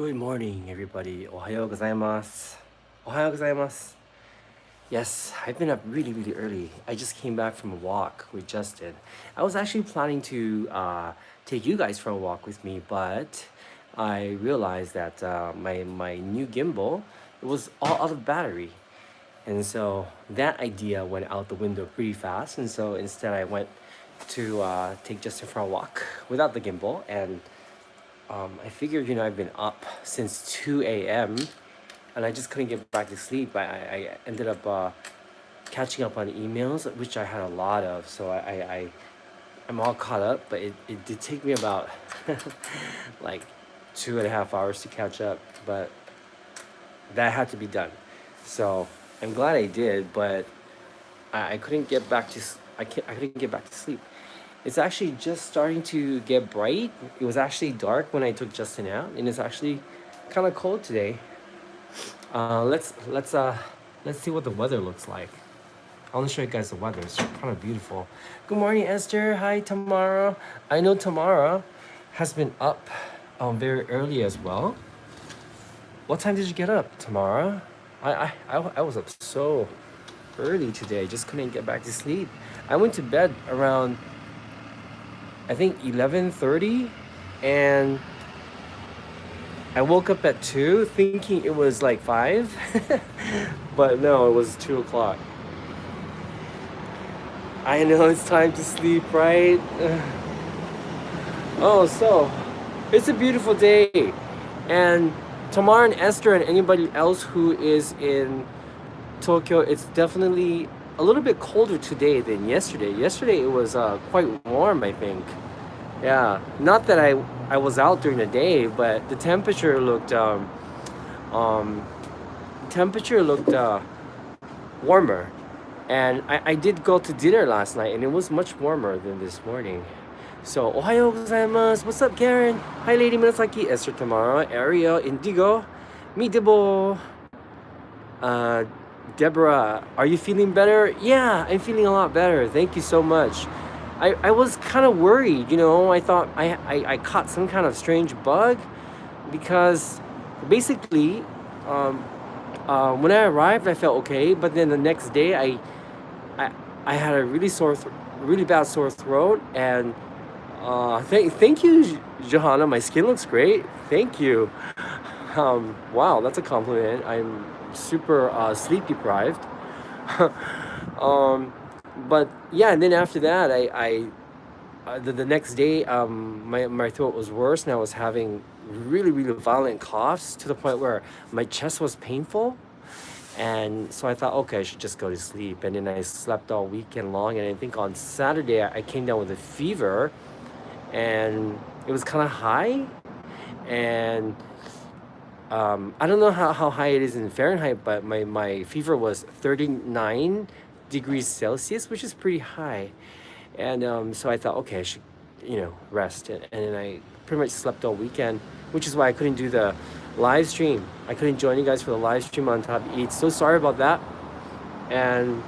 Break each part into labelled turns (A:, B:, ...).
A: Good morning, everybody. Ohayo gozaimasu. Ohayo gozaimasu. Yes, I've been up really, really early. I just came back from a walk with Justin. I was actually planning to take you guys for a walk with me, but I realized that my new gimbal, it was all out of battery. And so that idea went out the window pretty fast. And so instead I went to take Justin for a walk without the gimbal. And I figured, I've been up since 2 a.m. and I just couldn't get back to sleep. I ended up catching up on emails, which I had a lot of. So I'm all caught up, but it did take me about like 2.5 hours to catch up, but that had to be done. So I'm glad I did, but I couldn't get back to I couldn't get back to sleep. It's actually just starting to get bright. It was actually dark when I took Justin out, and it's actually kind of cold today. Let's see what the weather looks like. I want to show you guys the weather. It's kind of beautiful. Good morning, Esther. Hi, Tamara. I know Tamara has been up very early as well. What time did you get up, Tamara? I was up so early today. Just couldn't get back to sleep. I went to bed around, I think, 11:30, and I woke up at 2 thinking it was like 5, but no, it was 2 o'clock. I know it's time to sleep, right? Oh, so it's a beautiful day, and Tamara and Esther and anybody else who is in Tokyo, it's definitely a little bit colder today than yesterday. Yesterday it was quite warm, I think. Yeah, not that I was out during the day, but the temperature looked warmer. And I did go to dinner last night, and it was much warmer than this morning. So, ohayo gozaimasu. What's up, Karen? Hi, Lady Murasaki, Esther, Tamara, Ariel, Indigo, Midebo, Deborah. Are you feeling better? Yeah, I'm feeling a lot better. Thank you so much. I was kind of worried, I thought I caught some kind of strange bug, because basically when I arrived I felt okay, but then the next day I had a really bad sore throat, and thank you, Johanna. My skin looks great. Thank you. Wow, that's a compliment. I'm super sleep deprived. But yeah, and then after that, the next day, my throat was worse, and I was having really, really violent coughs to the point where my chest was painful. And so I thought, okay, I should just go to sleep. And then I slept all weekend long, and I think on Saturday I came down with a fever, and it was kind of high. And I don't know how high it is in Fahrenheit, but my fever was 39 degrees Celsius, which is pretty high. And so I thought, okay, I should, rest. And then I pretty much slept all weekend, which is why I couldn't do the live stream. I couldn't join you guys for the live stream on Top Eat. So sorry about that. And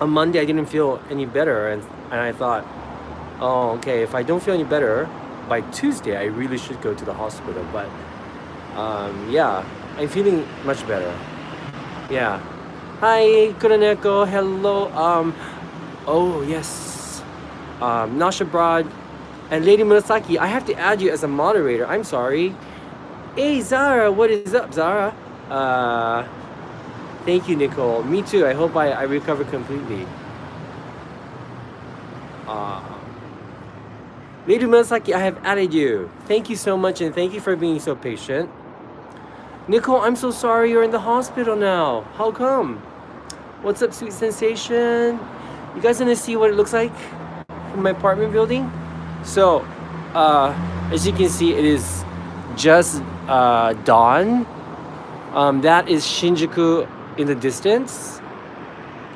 A: on Monday, I didn't feel any better. And I thought, oh, okay, if I don't feel any better, by Tuesday, I really should go to the hospital. But yeah, I'm feeling much better. Yeah. Hi, Kuroneko. Hello. Oh, yes. Nasha Broad and Lady Murasaki, I have to add you as a moderator. I'm sorry. Hey, Zara. What is up, Zara? Thank you, Nicole. Me too. I hope I recover completely. Lady Murasaki, I have added you. Thank you so much, and thank you for being so patient. Nicole, I'm so sorry you're in the hospital now. How come? What's up, Sweet Sensation? You guys want to see what it looks like from my apartment building? So, as you can see, it is just dawn. That is Shinjuku in the distance.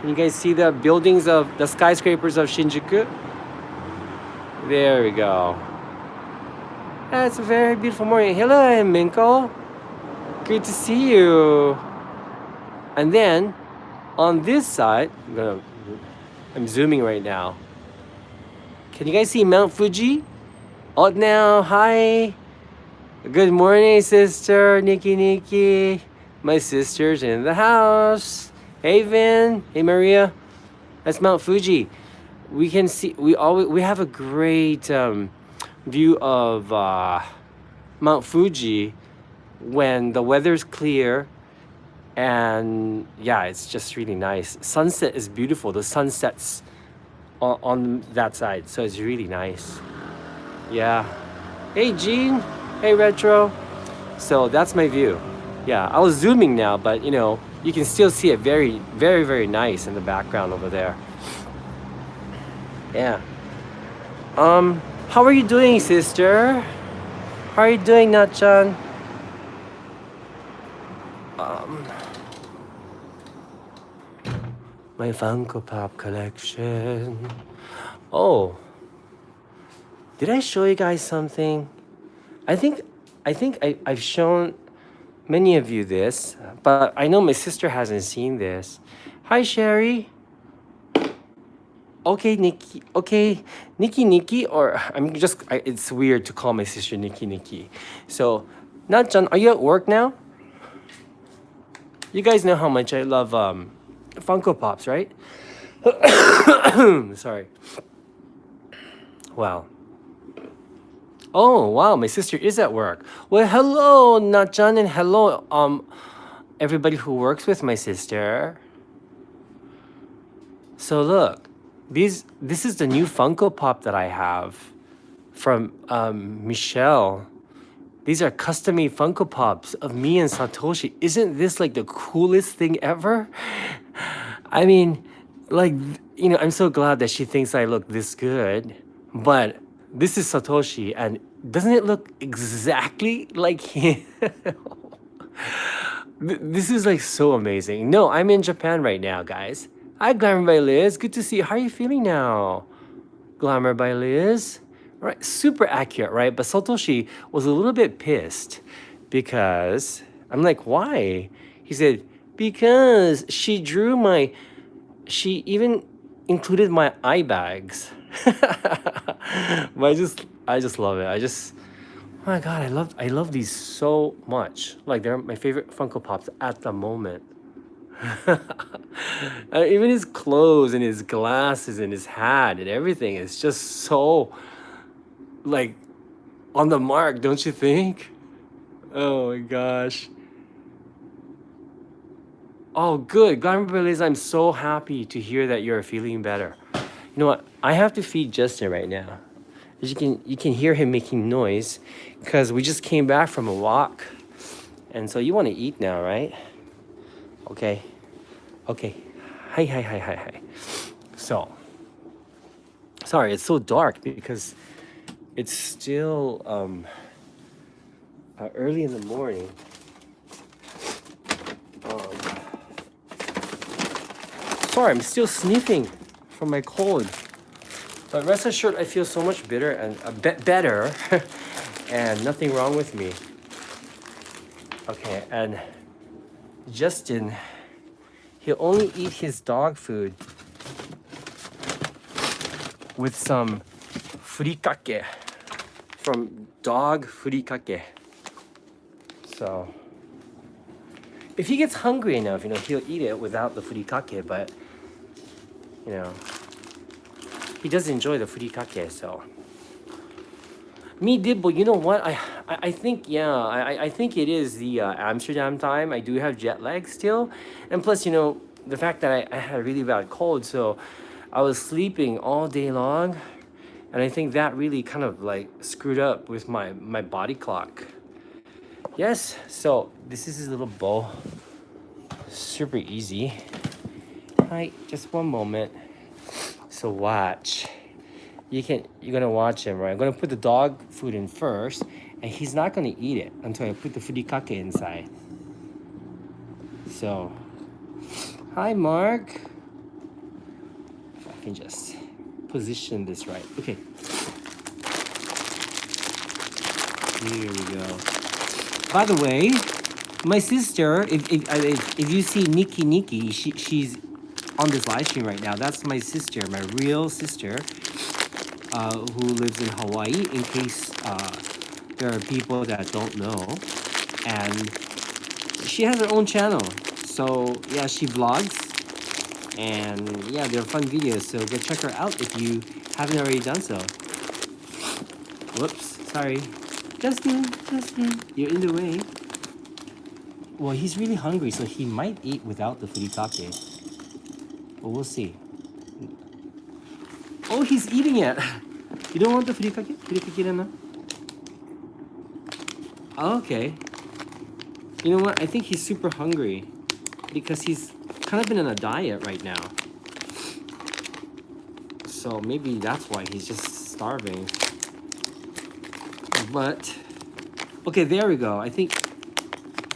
A: Can you guys see the buildings of the skyscrapers of Shinjuku? There we go. That's a very beautiful morning. Hello, Minko. Great to see you. And then on this side, I'm zooming right now. Can you guys see Mount Fuji? Oh, now, hi. Good morning, sister Nikki. My sister's in the house. Hey, Vin. Hey, Maria. That's Mount Fuji. We can see. We have a great view of Mount Fuji when the weather's clear, and yeah, it's just really nice. Sunset is beautiful. The sun sets on that side, so it's really nice. Yeah. Hey, Gene. Hey, Retro. So that's my view. Yeah, I was zooming now, but you can still see it very, very, very nice in the background over there. Yeah. How are you doing, sister? How are you doing, Natchan? My Funkopop collection. Oh, did I show you guys something? I think I've shown many of you this, but I know my sister hasn't seen this. Hi, Sherry. Okay, Nikki. Okay, Nikki, or it's weird to call my sister Nikki. So, Natchan, are you at work now? You guys know how much I love Funko Pops, right? Sorry. Wow. Oh, wow, my sister is at work. Well, hello, Natchan, and hello, everybody who works with my sister. So look, this is the new Funko Pop that I have from Michelle. These are custom-made Funko Pops of me and Satoshi. Isn't this like the coolest thing ever? I mean, like, I'm so glad that she thinks I look this good. But this is Satoshi, and doesn't it look exactly like him? This is like so amazing. No, I'm in Japan right now, guys. Hi, Glamour by Liz. Good to see you. How are you feeling now? Glamour by Liz. Right, super accurate, right? But Satoshi was a little bit pissed because I'm like, why? He said, because she even included my eye bags. But I just love it. Oh my god, I love these so much. Like they're my favorite Funko Pops at the moment. Even his clothes and his glasses and his hat and everything is just so like on the mark, don't you think? Oh my gosh. Oh, good. Glamour Liz, I'm so happy to hear that you're feeling better. You know what? I have to feed Justin right now. As you can hear him making noise because we just came back from a walk. And so you want to eat now, right? Okay. Okay. Hi. So, sorry, it's so dark because it's still early in the morning. Sorry, I'm still sniffing from my cold. But rest assured, I feel so much better and better, and nothing wrong with me. Okay, and Justin, he'll only eat his dog food with some furikake from dog furikake. So, if he gets hungry enough, he'll eat it without the furikake, but, he does enjoy the furikake, so. Me did, but you know what? I think, yeah, I think it is the Amsterdam time. I do have jet lag still. And plus, the fact that I had a really bad cold, so I was sleeping all day long. And I think that really kind of like screwed up with my body clock. Yes, so this is his little bowl. Super easy. Hi, just one moment. So watch. You're gonna watch him, right? I'm gonna put the dog food in first, and he's not gonna eat it until I put the furikake inside. So, hi, Mark. If I can just position this right. Okay. Here we go. By the way, my sister, if you see Nikki, she's on this live stream right now. That's my sister, my real sister, who lives in Hawaii. In case there are people that don't know, and she has her own channel. So yeah, she vlogs, and yeah, they're fun videos. So go check her out if you haven't already done so. Whoops, sorry. Justin, you're in the way. Well, he's really hungry, so he might eat without the furikake. But we'll see. Oh, he's eating it. You don't want the furikake? Furikake na? Oh, okay. You know what? I think he's super hungry because he's kind of been on a diet right now. So maybe that's why he's just starving. But, okay, there we go. I think,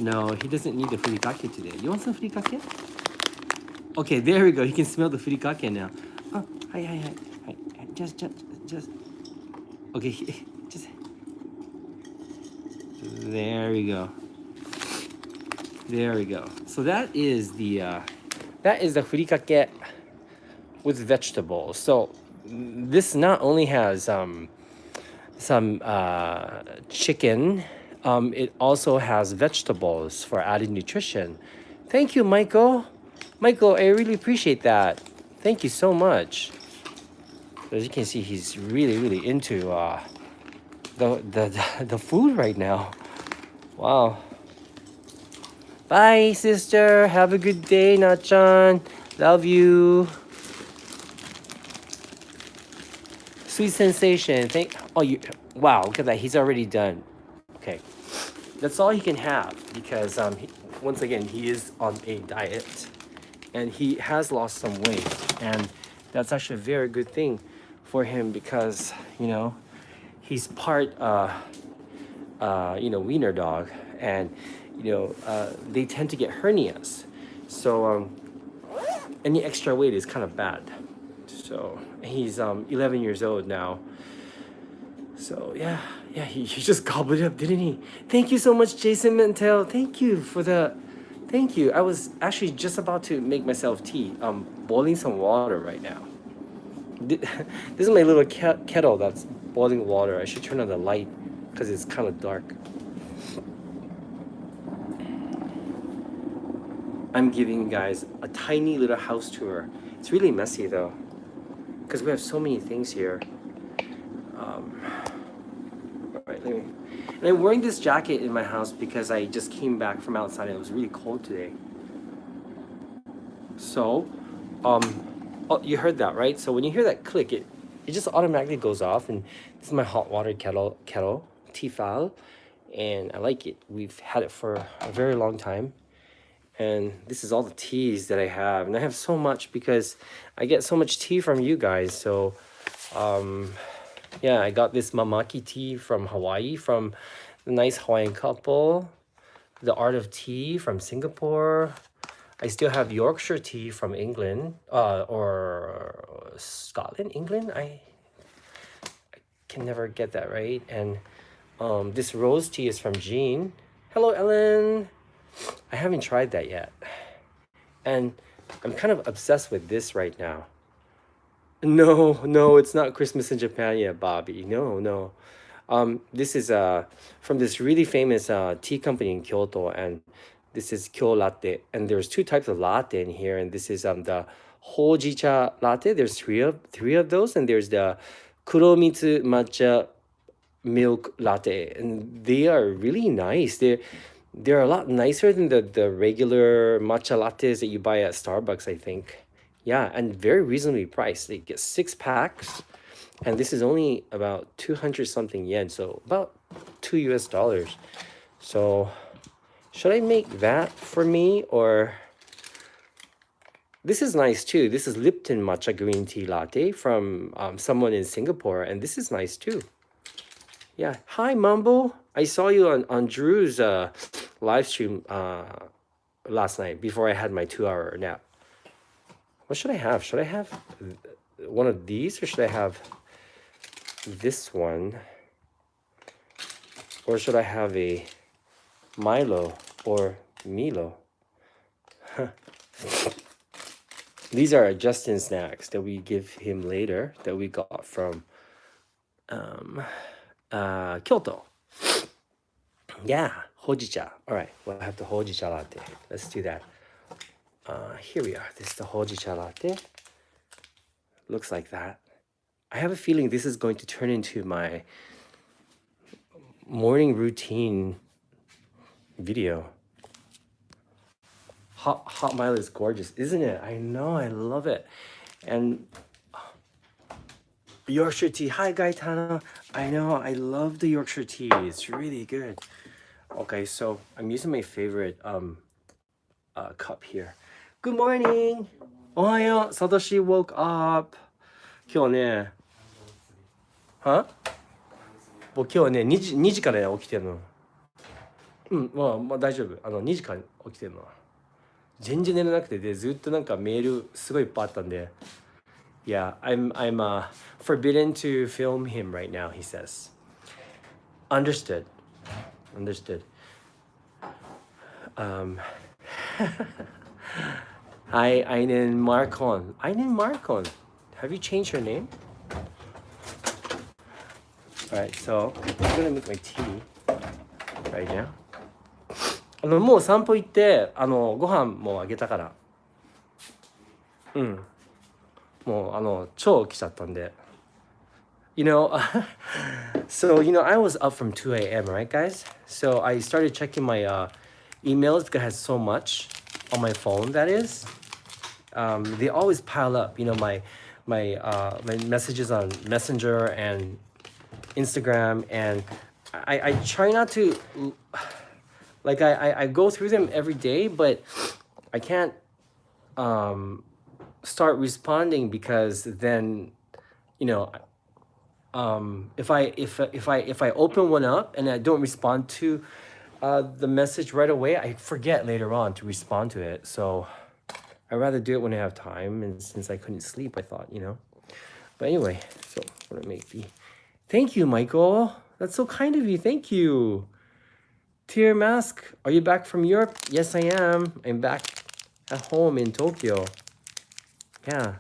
A: no, he doesn't need the furikake today. You want some furikake? Okay, there we go. He can smell the furikake now. Oh, hi. Just. Okay, just. There we go. There we go. So that is the furikake with vegetables. So this not only has some chicken, it also has vegetables for added nutrition. Thank you, Michael. Michael, I really appreciate that. Thank you so much. As you can see, he's really into the food right now. Wow. Bye, sister. Have a good day, Nachan. Love you. Sweet sensation. Wow, look at that. He's already done. Okay. That's all he can have because once again, he is on a diet and he has lost some weight, and that's actually a very good thing for him because, you know, he's part wiener dog, and they tend to get hernias, so any extra weight is kind of bad. So he's 11 years old now. So yeah, he just gobbled it up, didn't he? Thank you so much, Jason Mantel. Thank you. I was actually just about to make myself tea. Boiling some water right now. This is my little kettle that's boiling water. I should turn on the light because it's kind of dark. I'm giving you guys a tiny little house tour. It's really messy though, because we have so many things here. And I'm wearing this jacket in my house because I just came back from outside and it was really cold today. So, oh, you heard that, right? So when you hear that click, it just automatically goes off. And this is my hot water kettle, Tefal, and I like it. We've had it for a very long time. And this is all the teas that I have. And I have so much because I get so much tea from you guys. So, yeah, I got this Mamaki tea from Hawaii, from the nice Hawaiian couple. The Art of Tea from Singapore. I still have Yorkshire tea from England, or Scotland, England. I can never get that right. And this rose tea is from Jean. Hello, Ellen. I haven't tried that yet. And I'm kind of obsessed with this right now. No, it's not Christmas in Japan yet, Bobby. No. This is from this really famous tea company in Kyoto, and this is Kyo Latte. And there's two types of latte in here, and this is the Hojicha latte. There's three of those, and there's the Kuromitsu matcha milk latte, and they are really nice. They're a lot nicer than the regular matcha lattes that you buy at Starbucks, I think. Yeah, and very reasonably priced. They get 6 packs, and this is only about 200 something yen, so about $2 US. So should I make that for me, or this is nice too. This is Lipton matcha green tea latte from someone in Singapore, and this is nice too. Yeah, hi Mumble. I saw you on Drew's live stream last night before I had my 2-hour nap. What should I have? Should I have one of these, or should I have this one? Or should I have a Milo or Milo? These are Justin snacks that we give him later, that we got from Kyoto. Yeah, hojicha. All right, we'll have the hojicha latte. Let's do that. Here we are. This is the hojicha latte. Looks like that. I have a feeling this is going to turn into my morning routine video. Hot Milo is gorgeous, isn't it? I know, I love it. And Yorkshire tea. Hi, Gaetano. I know, I love the Yorkshire tea. It's really good. Okay, so I'm using my favorite cup here. Good morning. Ohayo. Satoshi woke up. 今日ね、はもう今日ね、2時から起きてるの。うん、まあ大丈夫。2時から起きてるの。全然寝れなくて、でずっとなんかメールすごいいっぱいあったんで。Yeah, I'm forbidden to film him right now, he says. Understood. Hi, Einen Marcon. Have you changed your name? Alright, so I'm gonna make my tea right now. もう散歩行って、ご飯もあげたから。うん。もう超起きちゃったんで。You know, so I was up from 2 a.m., right, guys? So I started checking my emails because I had so much on my phone. That is, they always pile up. My messages on Messenger and Instagram, and I try not to. Like I go through them every day, but I can't start responding because then, if I open one up and I don't respond to the message right away, I forget later on to respond to it. So I'd rather do it when I have time. And since I couldn't sleep, I thought, But anyway, so I'm gonna make the. Thank you, Michael. That's so kind of you. Thank you. Tear Mask, are you back from Europe? Yes, I am. I'm back at home in Tokyo. Yeah.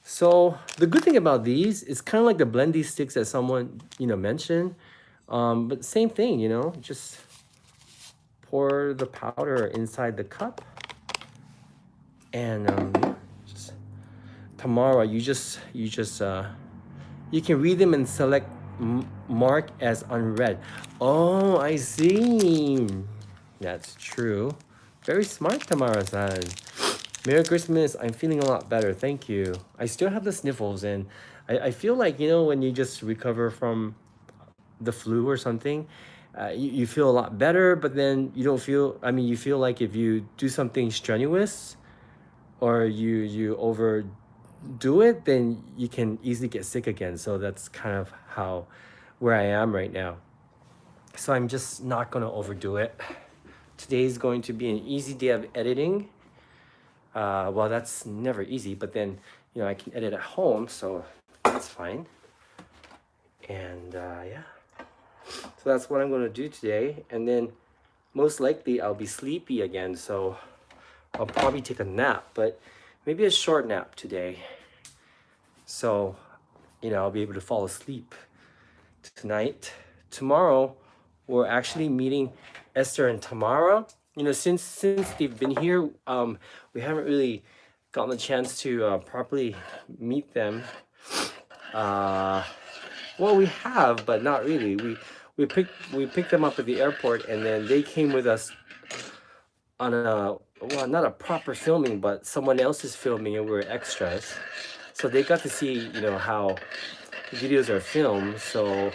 A: So the good thing about these is kind of like the blendy sticks that someone mentioned, but same thing. Just pour the powder inside the cup, and just tomorrow you can read them and select mark as unread. Oh, I see. That's true. Very smart, Tamara-san. Merry Christmas. I'm feeling a lot better. Thank you. I still have the sniffles, and I feel like, when you just recover from the flu or something, you feel a lot better, but then you don't feel, you feel like if you do something strenuous or you overdo it, then you can easily get sick again. So that's kind of where I am right now. So I'm just not going to overdo it. Today's going to be an easy day of editing. Well, that's never easy, but then, I can edit at home, so that's fine. And yeah, so that's what I'm going to do today. And then most likely I'll be sleepy again, so I'll probably take a nap, but maybe a short nap today. So, I'll be able to fall asleep tonight. Tomorrow, we're actually meeting Esther and Tamara. Since they've been here, we haven't really gotten the chance to properly meet them. Well, we have, but not really. We picked them up at the airport, and then they came with us on not a proper filming, but someone else is filming, and we were extras. So they got to see, how videos are filmed. So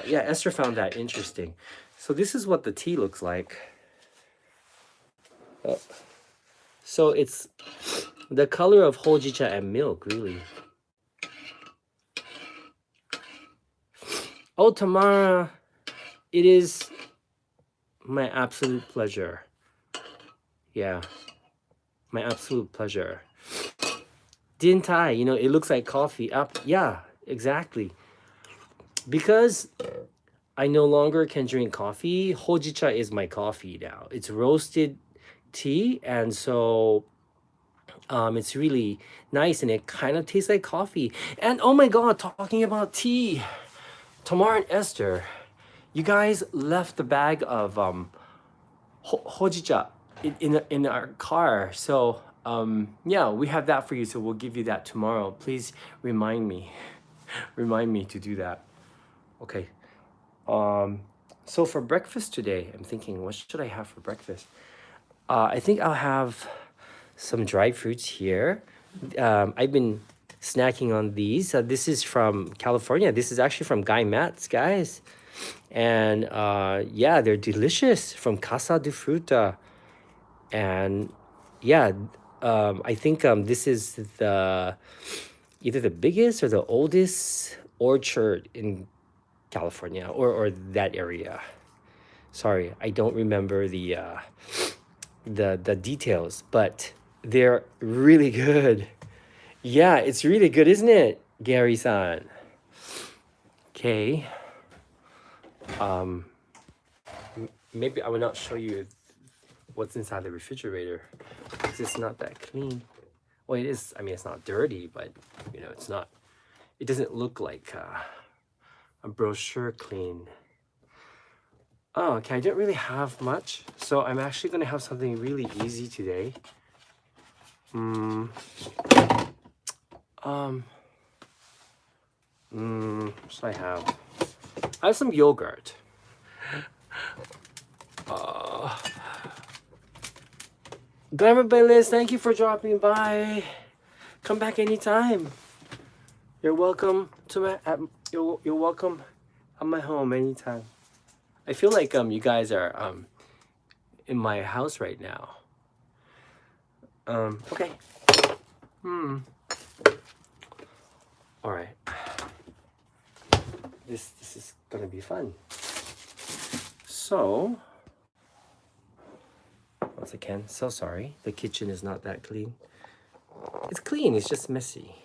A: yeah, Esther found that interesting. So this is what the tea looks like. So it's the color of hojicha and milk, really. Oh, Tamara, it is my absolute pleasure. Yeah, my absolute pleasure. Didn't I? It looks like coffee. Yeah, exactly. Because I no longer can drink coffee, hojicha is my coffee now. It's roasted tea, and so it's really nice, and it kind of tastes like coffee. And oh my god, talking about tea, Tamara and Esther, You guys left the bag of hojicha in our car. So yeah, we have that for you. So we'll give you that tomorrow. Please remind me, remind me to do that. Okay. So for breakfast today, I'm thinking, what should I have for breakfast? I think I'll have some dried fruits here. I've been snacking on these. This is from California. This is actually from Guy Matt's, guys. And yeah, they're delicious, from Casa de Fruta. And yeah, I think this is the either the biggest or the oldest orchard in California, or that area. Sorry, I don't remember the details, but they're really good. Yeah, it's really good, isn't it, Gary-san? Okay. Maybe I will not show you what's inside the refrigerator because it's not that clean. Well, it is. I mean, it's not dirty, but you know, it's not. It doesn't look like a brochure clean. Oh, okay. I don't really have much, so I'm actually gonna have something really easy today. What should I have? I have some yogurt. Glamour by Liz, thank you for dropping by. Come back anytime. You're welcome to my you're welcome at my home anytime. I feel like you guys are in my house right now. Okay. All right. This is gonna be fun. So once again, so sorry. The kitchen is not that clean. It's clean, it's just messy.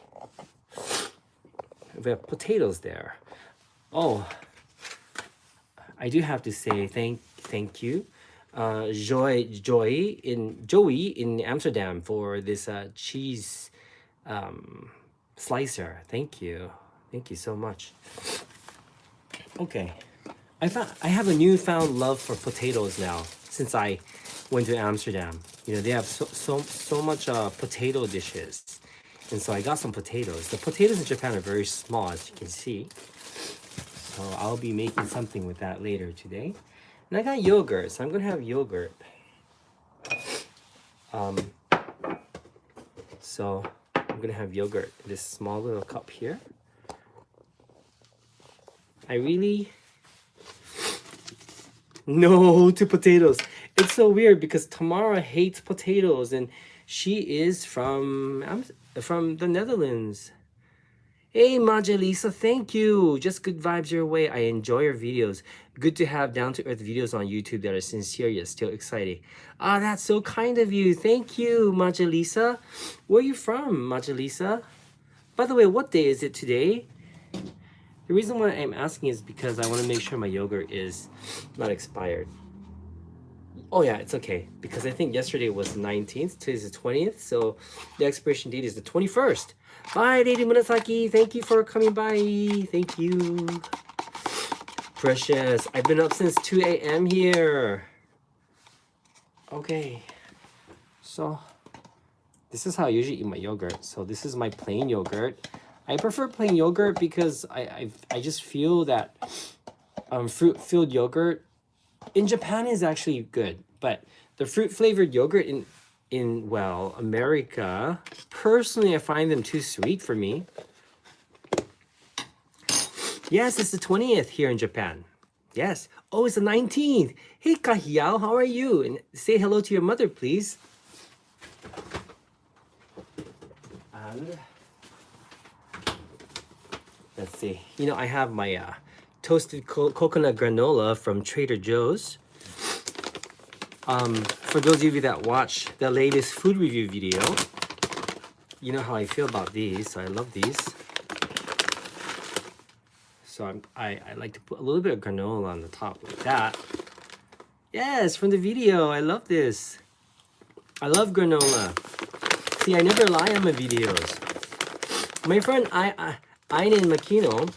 A: We have potatoes there. Oh, I do have to say thank you, Joey in Amsterdam for this cheese slicer. Thank you so much. Okay, I have a newfound love for potatoes now since I went to Amsterdam. You know, they have so much potato dishes, and so I got some potatoes. The potatoes in Japan are very small, as you can see. So I'll be making something with that later today. And I got yogurt, so I'm gonna have yogurt. So I'm gonna have yogurt in this small little cup here. I really no to potatoes. It's so weird because Tamara hates potatoes, and she is from the Netherlands. Hey, Majalisa, thank you. Just good vibes your way. I enjoy your videos. Good to have down-to-earth videos on YouTube that are sincere yet still exciting. Ah, that's so kind of you. Thank you, Majalisa. Where are you from, Majalisa? By the way, what day is it today? The reason why I'm asking is because I want to make sure my yogurt is not expired. Oh yeah, it's okay, because I think yesterday was the 19th, today's the 20th, so the expiration date is the 21st. Bye, Lady Murasaki. Thank you for coming by. Thank you. Precious. I've been up since 2 a.m. here. Okay. So, this is how I usually eat my yogurt. So, this is my plain yogurt. I prefer plain yogurt because I just feel that fruit-filled yogurt in Japan is actually good. But the fruit-flavored yogurt in America, personally, I find them too sweet for me. Yes, it's the 20th here in Japan. Yes. Oh, it's the 19th. Hey, Kahiao, how are you? And say hello to your mother, please. And let's see. You know, I have my toasted coconut granola from Trader Joe's. For those of you that watch the latest food review video, you know how I feel about these, so I love these. So I like to put a little bit of granola on the top like that. Yes, from the video, I love this. I love granola. See, I never lie on my videos. My friend Ainen Makino,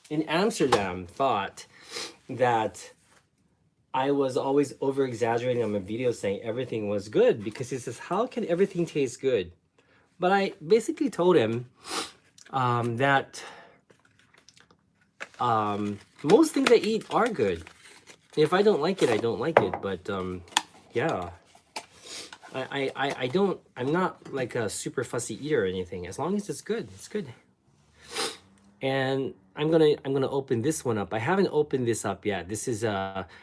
A: in Amsterdam thought that I was always over exaggerating on my video saying everything was good because he says, how can everything taste good? But I basically told him that most things I eat are good. If I don't like it, I don't like it. But yeah, I'm not like a super fussy eater or anything. As long as it's good, it's good. And I'm gonna open this one up. I haven't opened this up yet. This is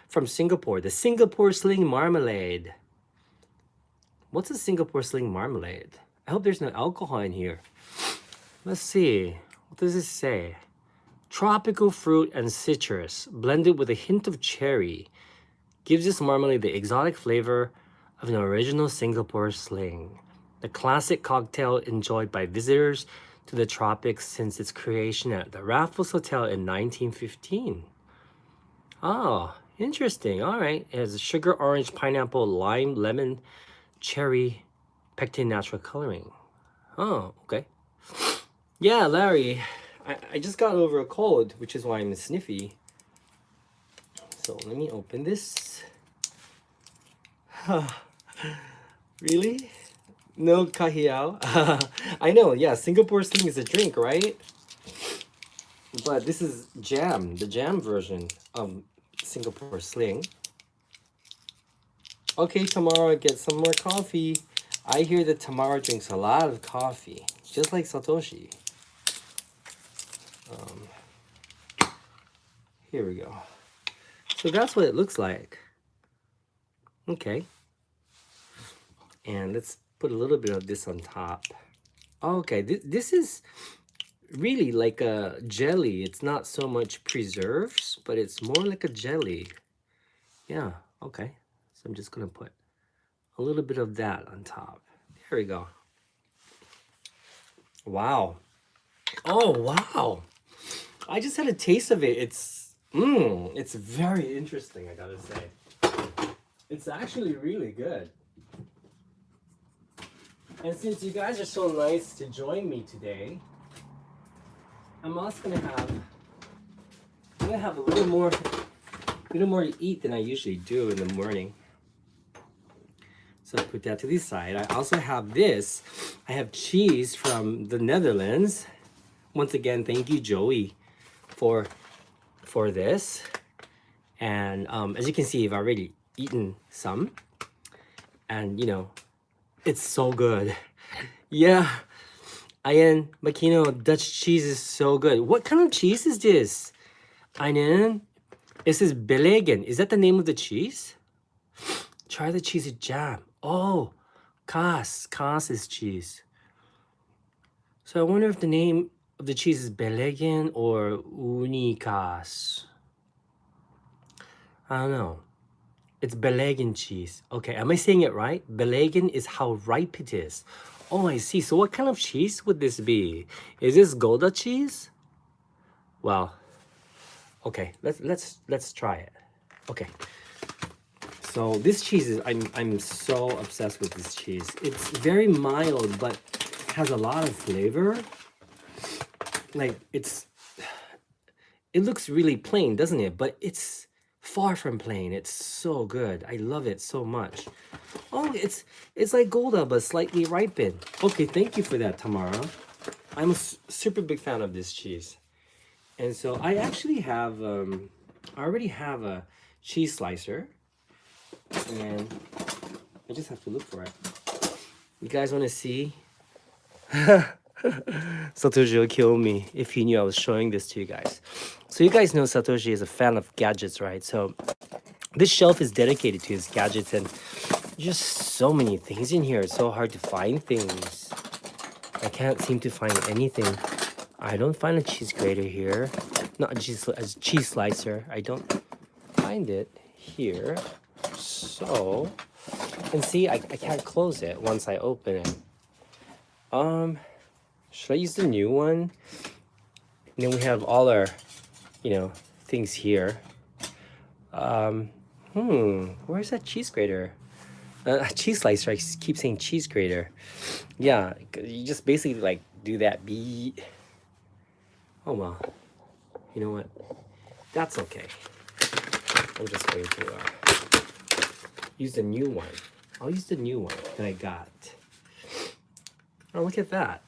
A: from Singapore, the Singapore Sling Marmalade. What's a Singapore Sling Marmalade? I hope there's no alcohol in here. Let's see. What does it say? Tropical fruit and citrus blended with a hint of cherry gives this marmalade the exotic flavor of an original Singapore Sling. The classic cocktail enjoyed by visitors to the tropics since its creation at the Raffles Hotel in 1915. Oh, interesting. All right. It has sugar, orange, pineapple, lime, lemon, cherry, pectin natural coloring. Oh, okay. Yeah, Larry, I just got over a cold, which is why I'm sniffy. So let me open this. Really? No kahiao? I know, yeah, Singapore Sling is a drink, right? But this is jam, the jam version of Singapore Sling. Okay, Tamara, get some more coffee. I hear that Tamara drinks a lot of coffee, just like Satoshi. Here we go. So that's what it looks like. Okay. And let's put a little bit of this on top. Okay, this is really like a jelly. It's not so much preserves, but it's more like a jelly. Yeah, okay. So I'm just gonna put a little bit of that on top. There we go. Wow. Oh, wow. I just had a taste of it. It's very interesting, I gotta say. It's actually really good. And since you guys are so nice to join me today, I'm also gonna have a little more to eat than I usually do in the morning. So put that to the side. I also have this. I have cheese from the Netherlands. Once again, thank you, Joey, for this. And as you can see, I've already eaten some. And you know, it's so good. Yeah. Ayan, Makino, Dutch cheese is so good. What kind of cheese is this? Ayan, this is Belegen. Is that the name of the cheese? Try the cheesy jam. Oh, Kaas. Kaas is cheese. So I wonder if the name of the cheese is Belegen or Unikas. I don't know. It's Belegen cheese. Okay, am I saying it right? Belegen is how ripe it is. Oh, I see. So what kind of cheese would this be? Is this Gouda cheese? Well, okay. Let's try it. Okay. So this cheese is I'm so obsessed with this cheese. It's very mild, but has a lot of flavor. Like it looks really plain, doesn't it? But it's far from plain. It's so good. I love it so much. Oh, it's like Gouda, but slightly ripened. Okay, thank you for that, Tamara. I'm a super big fan of this cheese. And so I actually have, I already have a cheese slicer. And I just have to look for it. You guys want to see? Satoshi will kill me if he knew I was showing this to you guys. So you guys know Satoshi is a fan of gadgets, right? So this shelf is dedicated to his gadgets, and just so many things in here. It's so hard to find things. I can't seem to find anything. I don't find a cheese grater here. Not a cheese slicer. I don't find it here. So, and see, I can't close it once I open it. Should I use the new one? And then we have all our, things here. Where's that cheese grater? Cheese slicer. I keep saying cheese grater. Yeah, you just basically like do that beat. Oh well. You know what? That's okay. I'm just going to use the new one. I'll use the new one that I got. Oh, look at that.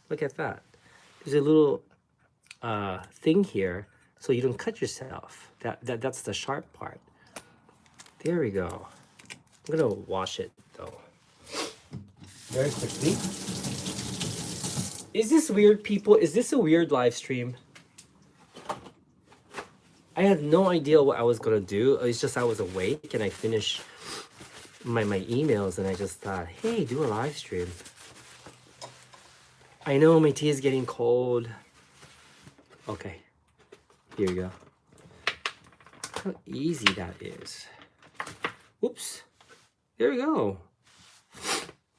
A: Look at that. There's a little thing here so you don't cut yourself. That's the sharp part. There we go. I'm gonna wash it though. Very quickly. Is this weird, people? Is this a weird live stream? I had no idea what I was gonna do. It's just I was awake and I finished my emails and I just thought, hey, do a live stream. I know my tea is getting cold. Okay, here you go. How easy that is. Oops, there we go.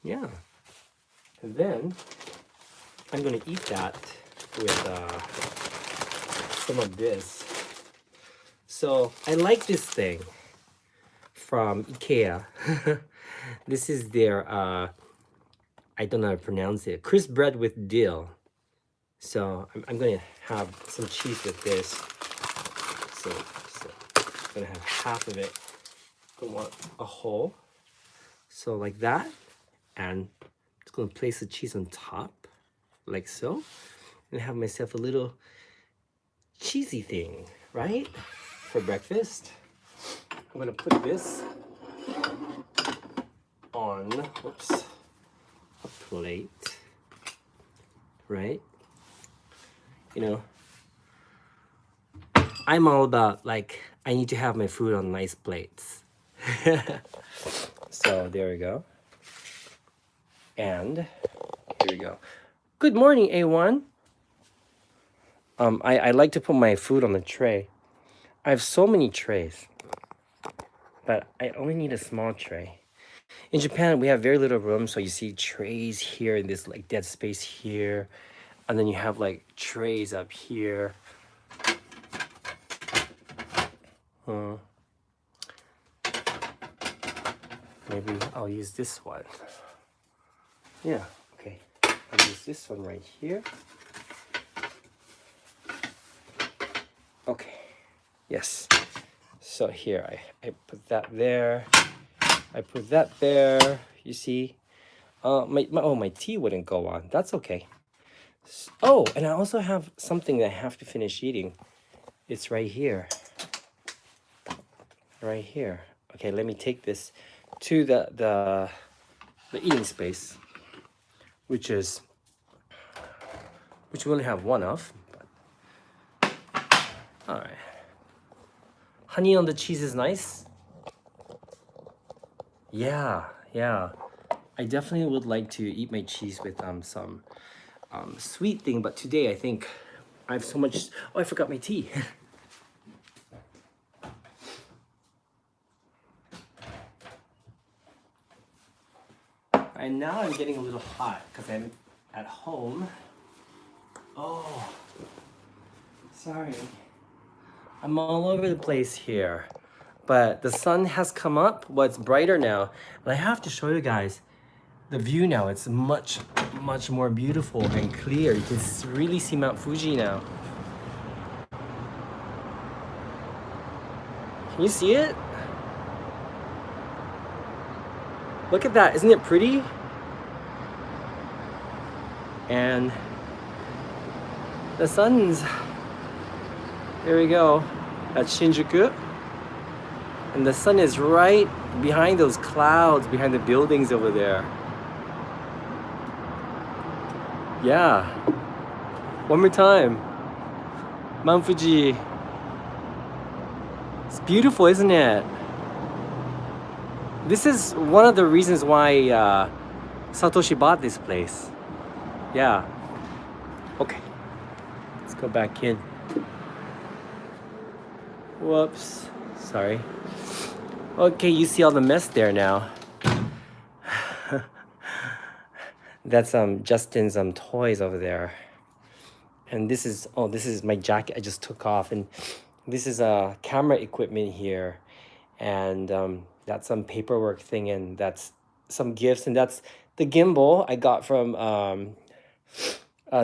A: Yeah, and then I'm gonna eat that with some of this. So I like this thing from IKEA. This is their, I don't know how to pronounce it, crisp bread with dill. So I'm gonna have some cheese with this. So I'm gonna have half of it. I want a whole. So like that. And I'm just gonna place the cheese on top, like so. And have myself a little cheesy thing, right? For breakfast. I'm gonna put this on, whoops, a plate, right? You know, I'm all about, like, I need to have my food on nice plates. So there we go. And here we go. Good morning, A1. I like to put my food on the tray. I have so many trays, but I only need a small tray. In Japan, we have very little room, so you see trays here in this like dead space here, and then you have like trays up here. Maybe I'll use this one. Yeah, okay. I'll use this one right here. Okay, yes. So here, I put that there. I put that there, you see. My tea wouldn't go on. That's okay. Oh, and I also have something that I have to finish eating. It's right here. Right here. Okay, let me take this to the eating space, which we only have one of. But, all right. Honey on the cheese is nice. Yeah. I definitely would like to eat my cheese with some sweet thing, but today I think I have so much. Oh, I forgot my tea. And now I'm getting a little hot because I'm at home. Oh, sorry. I'm all over the place here. But the sun has come up. Well, it's brighter now. And I have to show you guys the view now. It's much more beautiful and clear. You can really see Mount Fuji now. Can you see it? Look at that. Isn't it pretty? And the sun's, there we go, at Shinjuku. And the sun is right behind those clouds, behind the buildings over there. Yeah. One more time. Mount Fuji. It's beautiful, isn't it? This is one of the reasons why Satoshi bought this place. Yeah. Okay. Let's go back in. Whoops. Sorry. Okay, you see all the mess there now. That's Justin's toys over there. And this is my jacket I just took off, and this is camera equipment here, and that's some paperwork thing, and that's some gifts, and that's the gimbal I got from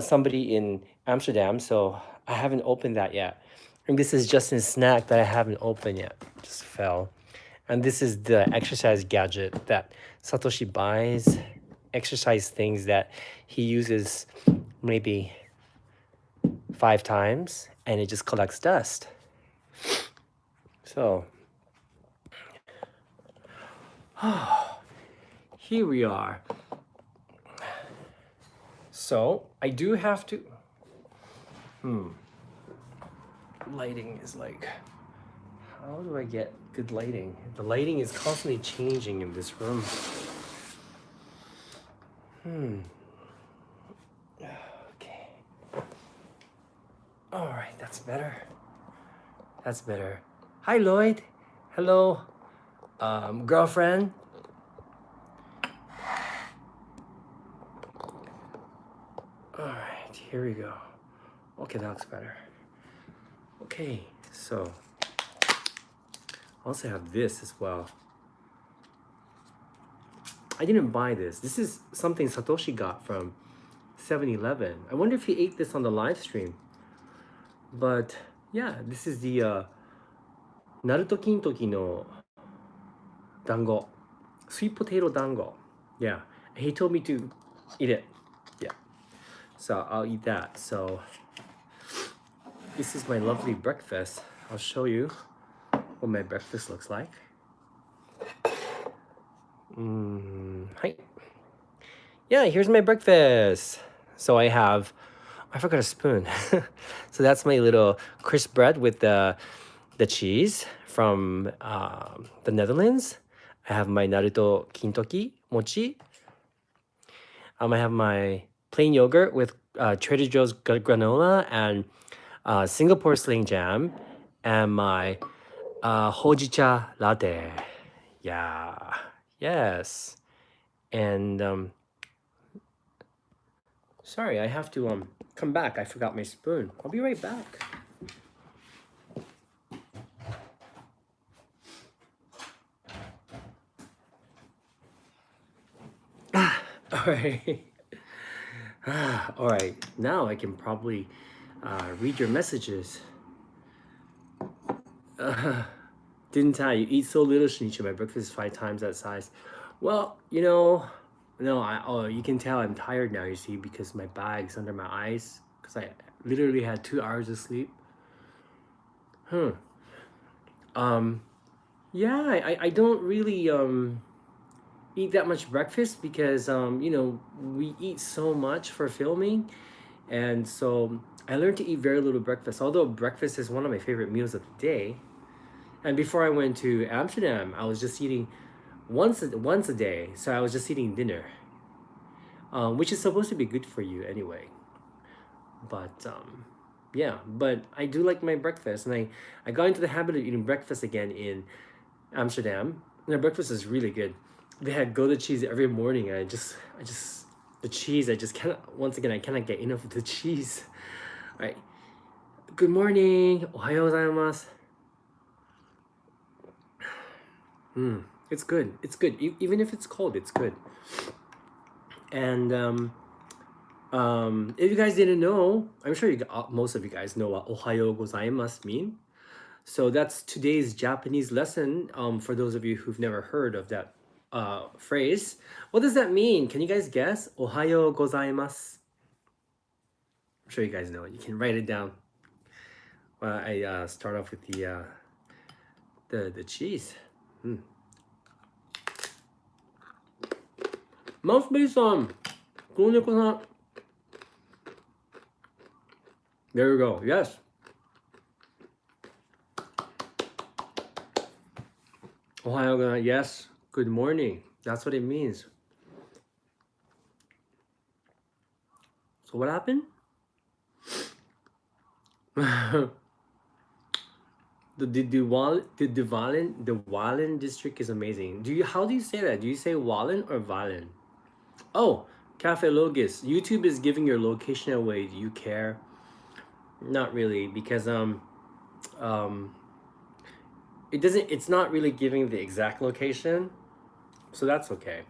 A: somebody in Amsterdam. So I haven't opened that yet. And this is just a snack that I haven't opened yet. Just fell. And this is the exercise gadget that Satoshi buys. Exercise things that he uses maybe 5 times and it just collects dust. So here we are. So I do have to. Lighting is like, how do I get good lighting? The lighting is constantly changing in this room. Okay. All right, that's better. That's better. Hi, Lloyd. Hello, girlfriend. All right, here we go. Okay, that looks better. Okay, so I also have this as well. I didn't buy this. This is something Satoshi got from 7-Eleven. I wonder if he ate this on the live stream. But yeah, this is the Naruto Kintoki no dango. Sweet potato dango. Yeah, he told me to eat it. Yeah, so I'll eat that. So this is my lovely breakfast. I'll show you what my breakfast looks like. Hi. Yeah, here's my breakfast. So I forgot a spoon. So that's my little crisp bread with the cheese from the Netherlands. I have my Naruto Kintoki mochi. I have my plain yogurt with Trader Joe's granola and Singapore Sling jam, and my hojicha latte. Yeah, yes. And sorry, I have to come back. I forgot my spoon. I'll be right back. All right. All right. Now I can probably read your messages. Didn't tell you. Eat so little, Shinichi. My breakfast is 5 times that size. Well, no, you can tell I'm tired now, you see, because my bag's under my eyes. Because I literally had 2 hours of sleep. Yeah, I don't really eat that much breakfast because we eat so much for filming, and so I learned to eat very little breakfast. Although breakfast is one of my favorite meals of the day, and before I went to Amsterdam, I was just eating once a day. So I was just eating dinner, which is supposed to be good for you anyway. But yeah, but I do like my breakfast, and I got into the habit of eating breakfast again in Amsterdam. And their breakfast is really good. They had Gouda cheese every morning, and I just the cheese. I just cannot. Once again, I cannot get enough of the cheese. All right. Good morning. Ohayou gozaimasu. It's good. It's good. Even if it's cold, it's good. And if you guys didn't know, I'm sure most of you guys know what Ohayou gozaimasu mean. So that's today's Japanese lesson. For those of you who've never heard of that phrase, what does that mean? Can you guys guess? Ohayou gozaimasu. I'm sure you guys know it. You can write it down. Well, I start off with the cheese. Mouthpiece-san, Kuneko-san. There we go. Yes. Ohayou gozaimasu. Yes. Good morning. That's what it means. So what happened? The Wallen district is amazing. How do you say that? Do you say Wallen or Valen? Oh, Cafe Logis. YouTube is giving your location away. Do you care? Not really, because it's not really giving the exact location, so that's okay.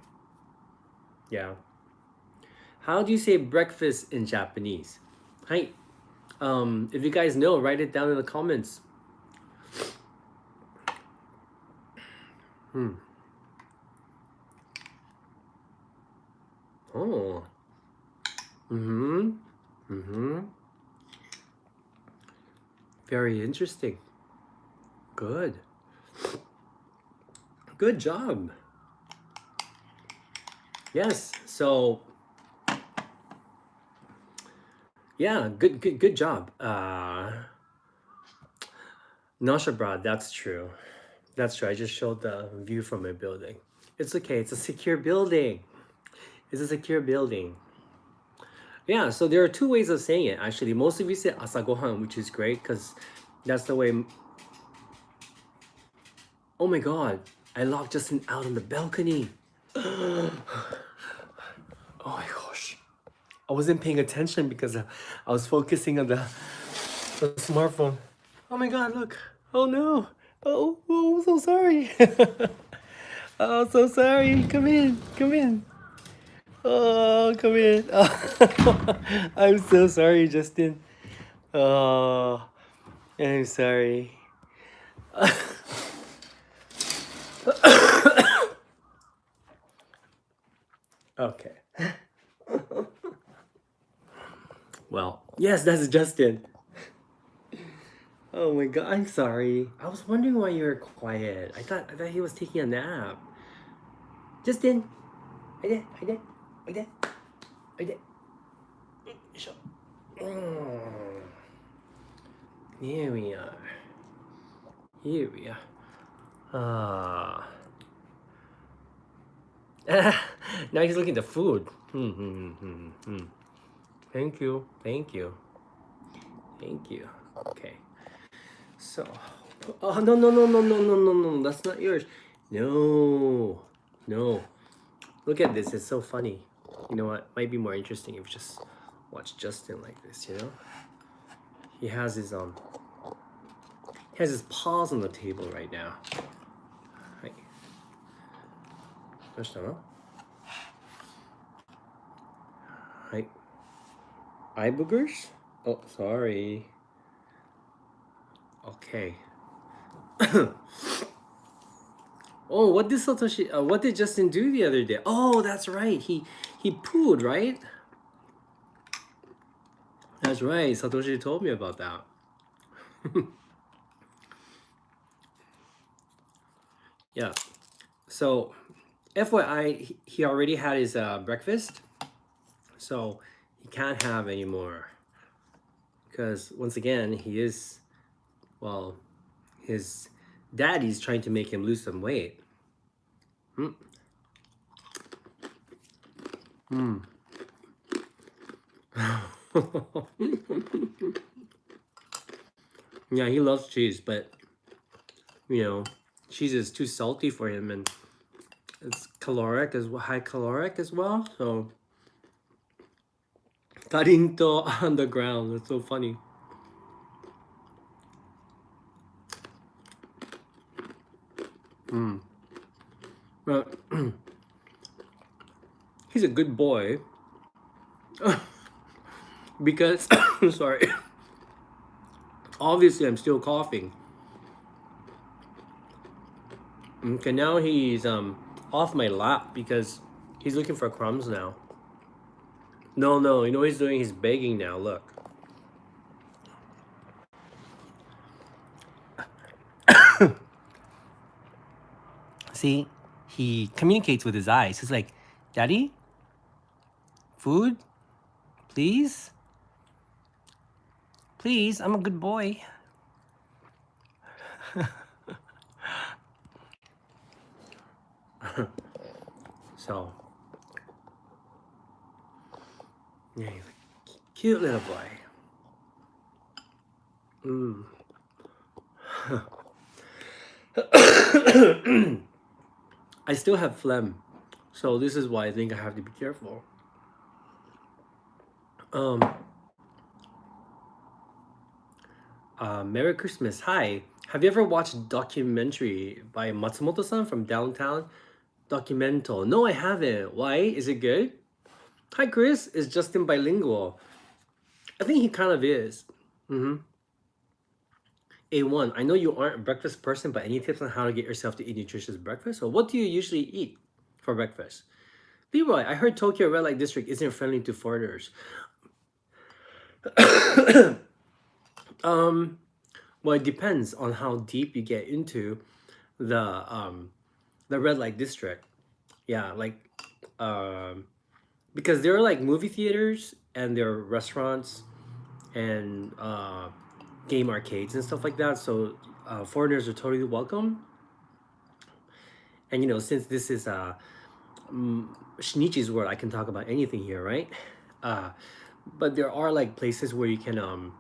A: Yeah. How do you say breakfast in Japanese? Hi. If you guys know, write it down in the comments. Oh. Very interesting. Good. Good job. Yes. So yeah, good job. Nashabra, that's true. That's true. I just showed the view from my building. It's okay. It's a secure building. It's a secure building. Yeah, so there are two ways of saying it, actually. Most of you say asagohan, which is great because that's the way. Oh my god, I locked Justin out on the balcony. Oh my gosh. I wasn't paying attention because I was focusing on the smartphone. Oh my god, look. Oh no. Oh, I'm so sorry. Oh, so sorry. Come in. Come in. Oh, come in. Oh, I'm so sorry, Justin. Oh, I'm sorry. Okay. Well, yes, that's Justin. Oh my god, I'm sorry. I was wondering why you were quiet. I thought he was taking a nap. Justin. I did. Here we are. Now he's looking at the food. Thank you. Okay. So, oh no, that's not yours. No. Look at this, it's so funny. You know what? Might be more interesting if you just watch Justin like this, you know? He has his paws on the table right now. Right. Right. Eye boogers? Oh, sorry. Okay. Oh, what did Justin do the other day? Oh, that's right. He pooed, right? That's right. Satoshi told me about that. Yeah. So, FYI, he already had his breakfast, so he can't have any more. Because once again, his daddy's trying to make him lose some weight. Yeah, he loves cheese, but you know, cheese is too salty for him, and it's high caloric as well. So, tarinto on the ground. That's so funny. But he's a good boy. Because sorry. Obviously I'm still coughing. Okay, now he's off my lap because he's looking for crumbs now. No, you know what he's doing? He's begging now, look. See, he communicates with his eyes. He's like, Daddy? Food? Please? Please, I'm a good boy. So, yeah, he's a cute little boy. I still have phlegm, so this is why I think I have to be careful. Merry Christmas. Hi. Have you ever watched documentary by Matsumoto-san from Downtown? Documento. No, I haven't. Why? Is it good? Hi, Chris. Is Justin bilingual? I think he kind of is. Mm-hmm. A1, I know you aren't a breakfast person, but any tips on how to get yourself to eat nutritious breakfast? Or what do you usually eat for breakfast? Leroy, I heard Tokyo Red Light District isn't friendly to foreigners. um, well, it depends on how deep you get into the um, the red light district. Yeah, like um, because there are like movie theaters and there are restaurants and game arcades and stuff like that. So foreigners are totally welcome. And since this is Shinichi's world, I can talk about anything here, right? Uh, but there are like places where you can um,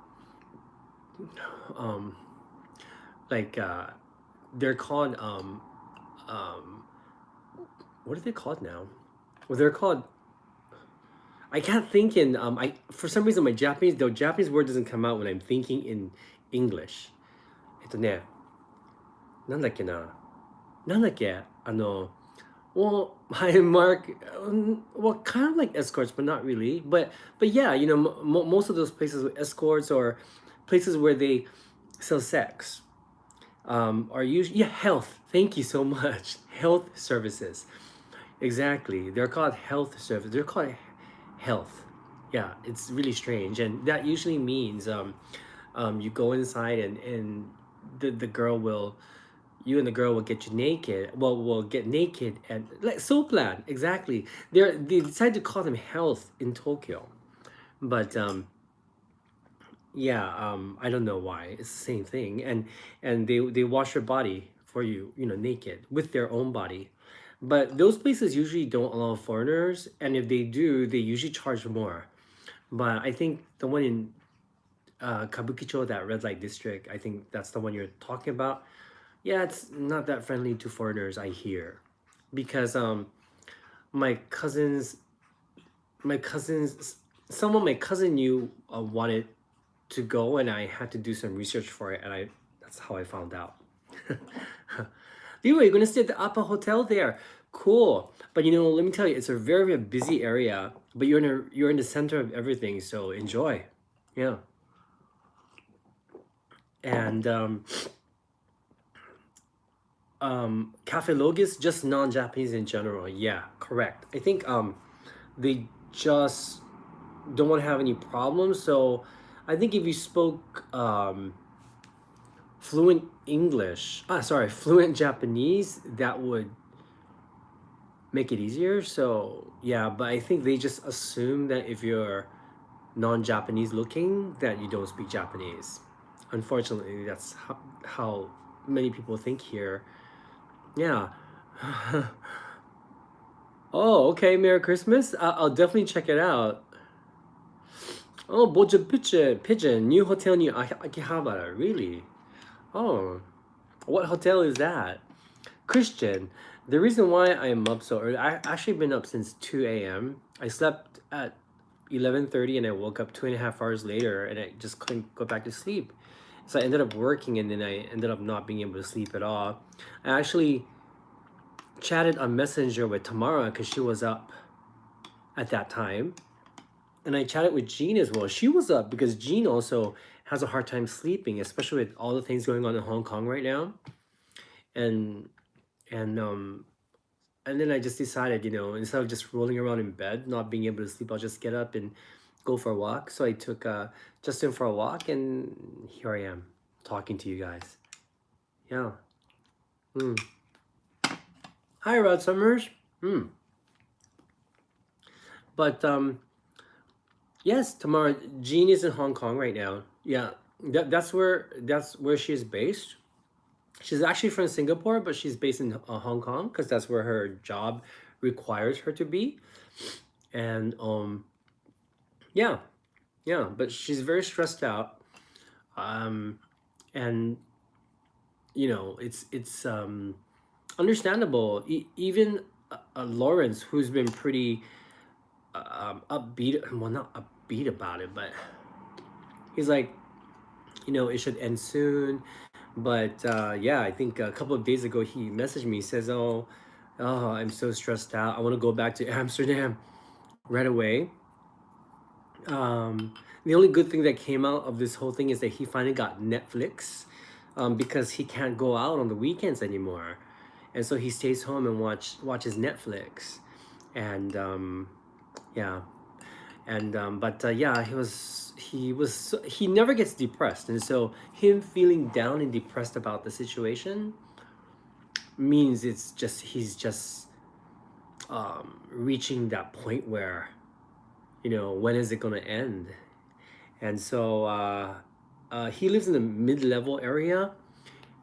A: like they're called um, what are they called now? Well, they're called. I can't think in I for some reason my Japanese word doesn't come out when I'm thinking in English. ね、なんだっけな、なんだっけ、well, hi Mark. Well, kind of like escorts, but not really. But yeah, most of those places with escorts or places where they sell sex are usually, yeah, health. Thank you so much. Health services. Exactly. They're called health service. They're called health. Yeah, it's really strange, and that usually means you go inside and the girl will you and the girl will get you naked. Well, will get naked and like Soplan, exactly. They decided to call them health in Tokyo, but yeah, I don't know why. It's the same thing, and they wash your body for you, naked with their own body. But those places usually don't allow foreigners, and if they do, they usually charge more. But I think the one in Kabukicho, that red light district, I think that's the one you're talking about. Yeah, it's not that friendly to foreigners, I hear, because my cousins, my cousins, someone my cousin knew wanted to go, and I had to do some research for it, and I that's how I found out. Anyway, you're gonna stay at the Appa Hotel there. Cool, but let me tell you, it's a very very busy area, but you're in the center of everything, so enjoy. Yeah, and Cafe Logis, just non-Japanese in general. Yeah, correct. I think they just don't want to have any problems. So I think if you spoke fluent English, fluent Japanese, that would make it easier. So yeah, but I think they just assume that if you're non-Japanese looking, that you don't speak Japanese. Unfortunately, that's how many people think here. Yeah. Oh, okay. Merry Christmas. I'll definitely check it out. Oh, Boja Pigeon, new hotel near Akihabara. Really? Oh, what hotel is that? Christian. The reason why I am up so early, I actually been up since 2 a.m. I slept at 11:30 and I woke up 2.5 hours later and I just couldn't go back to sleep. So I ended up working and then I ended up not being able to sleep at all. I actually chatted on Messenger with Tamara because she was up at that time. And I chatted with Jean as well. She was up because Jean also has a hard time sleeping, especially with all the things going on in Hong Kong right now. And and um and then I just decided, instead of just rolling around in bed, not being able to sleep, I'll just get up and go for a walk. So I took Justin for a walk, and here I am talking to you guys. Yeah. Mm. Hi, Rod Summers. Mm. But yes, Tamara, Jean is in Hong Kong right now. Yeah, that's where she's based. She's actually from Singapore, but she's based in Hong Kong because that's where her job requires her to be. And yeah, yeah, but she's very stressed out. Um, and it's understandable. Even Lawrence, who's been pretty upbeat, well, not upbeat about it, but he's like, it should end soon. But yeah, I think a couple of days ago he messaged me. He says, I'm so stressed out. I want to go back to Amsterdam right away. Um, the only good thing that came out of this whole thing is that he finally got Netflix, because he can't go out on the weekends anymore, and so he stays home and watches Netflix, and yeah, and but yeah, he never gets depressed, and so him feeling down and depressed about the situation means he's just reaching that point where, when is it gonna end? And so he lives in the mid-level area,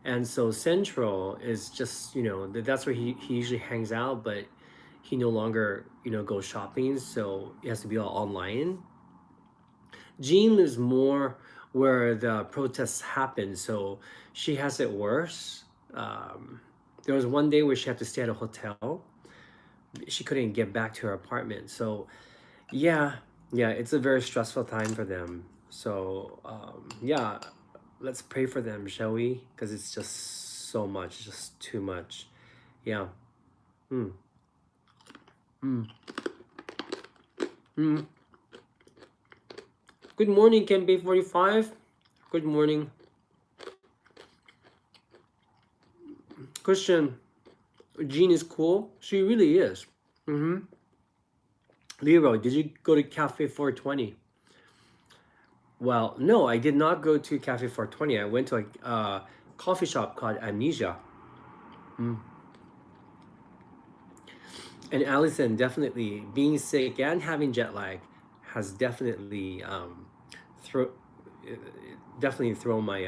A: and so Central is just, that's where he usually hangs out, but he no longer, goes shopping, so it has to be all online. Jean lives more where the protests happen, so she has it worse. There was one day where she had to stay at a hotel. She couldn't get back to her apartment, so yeah, yeah, it's a very stressful time for them. So yeah, let's pray for them, shall we? Because it's just so much, just too much. Yeah. Mm. Mm. Mm. Good morning, Kempe45. Good morning, Christian. Jean is cool. She really is. Mm-hmm. Leroy, did you go to Cafe 420? Well, no, I did not go to Cafe 420. I went to a coffee shop called Amnesia. Mm. And Allison, definitely being sick and having jet lag has definitely throw definitely thrown my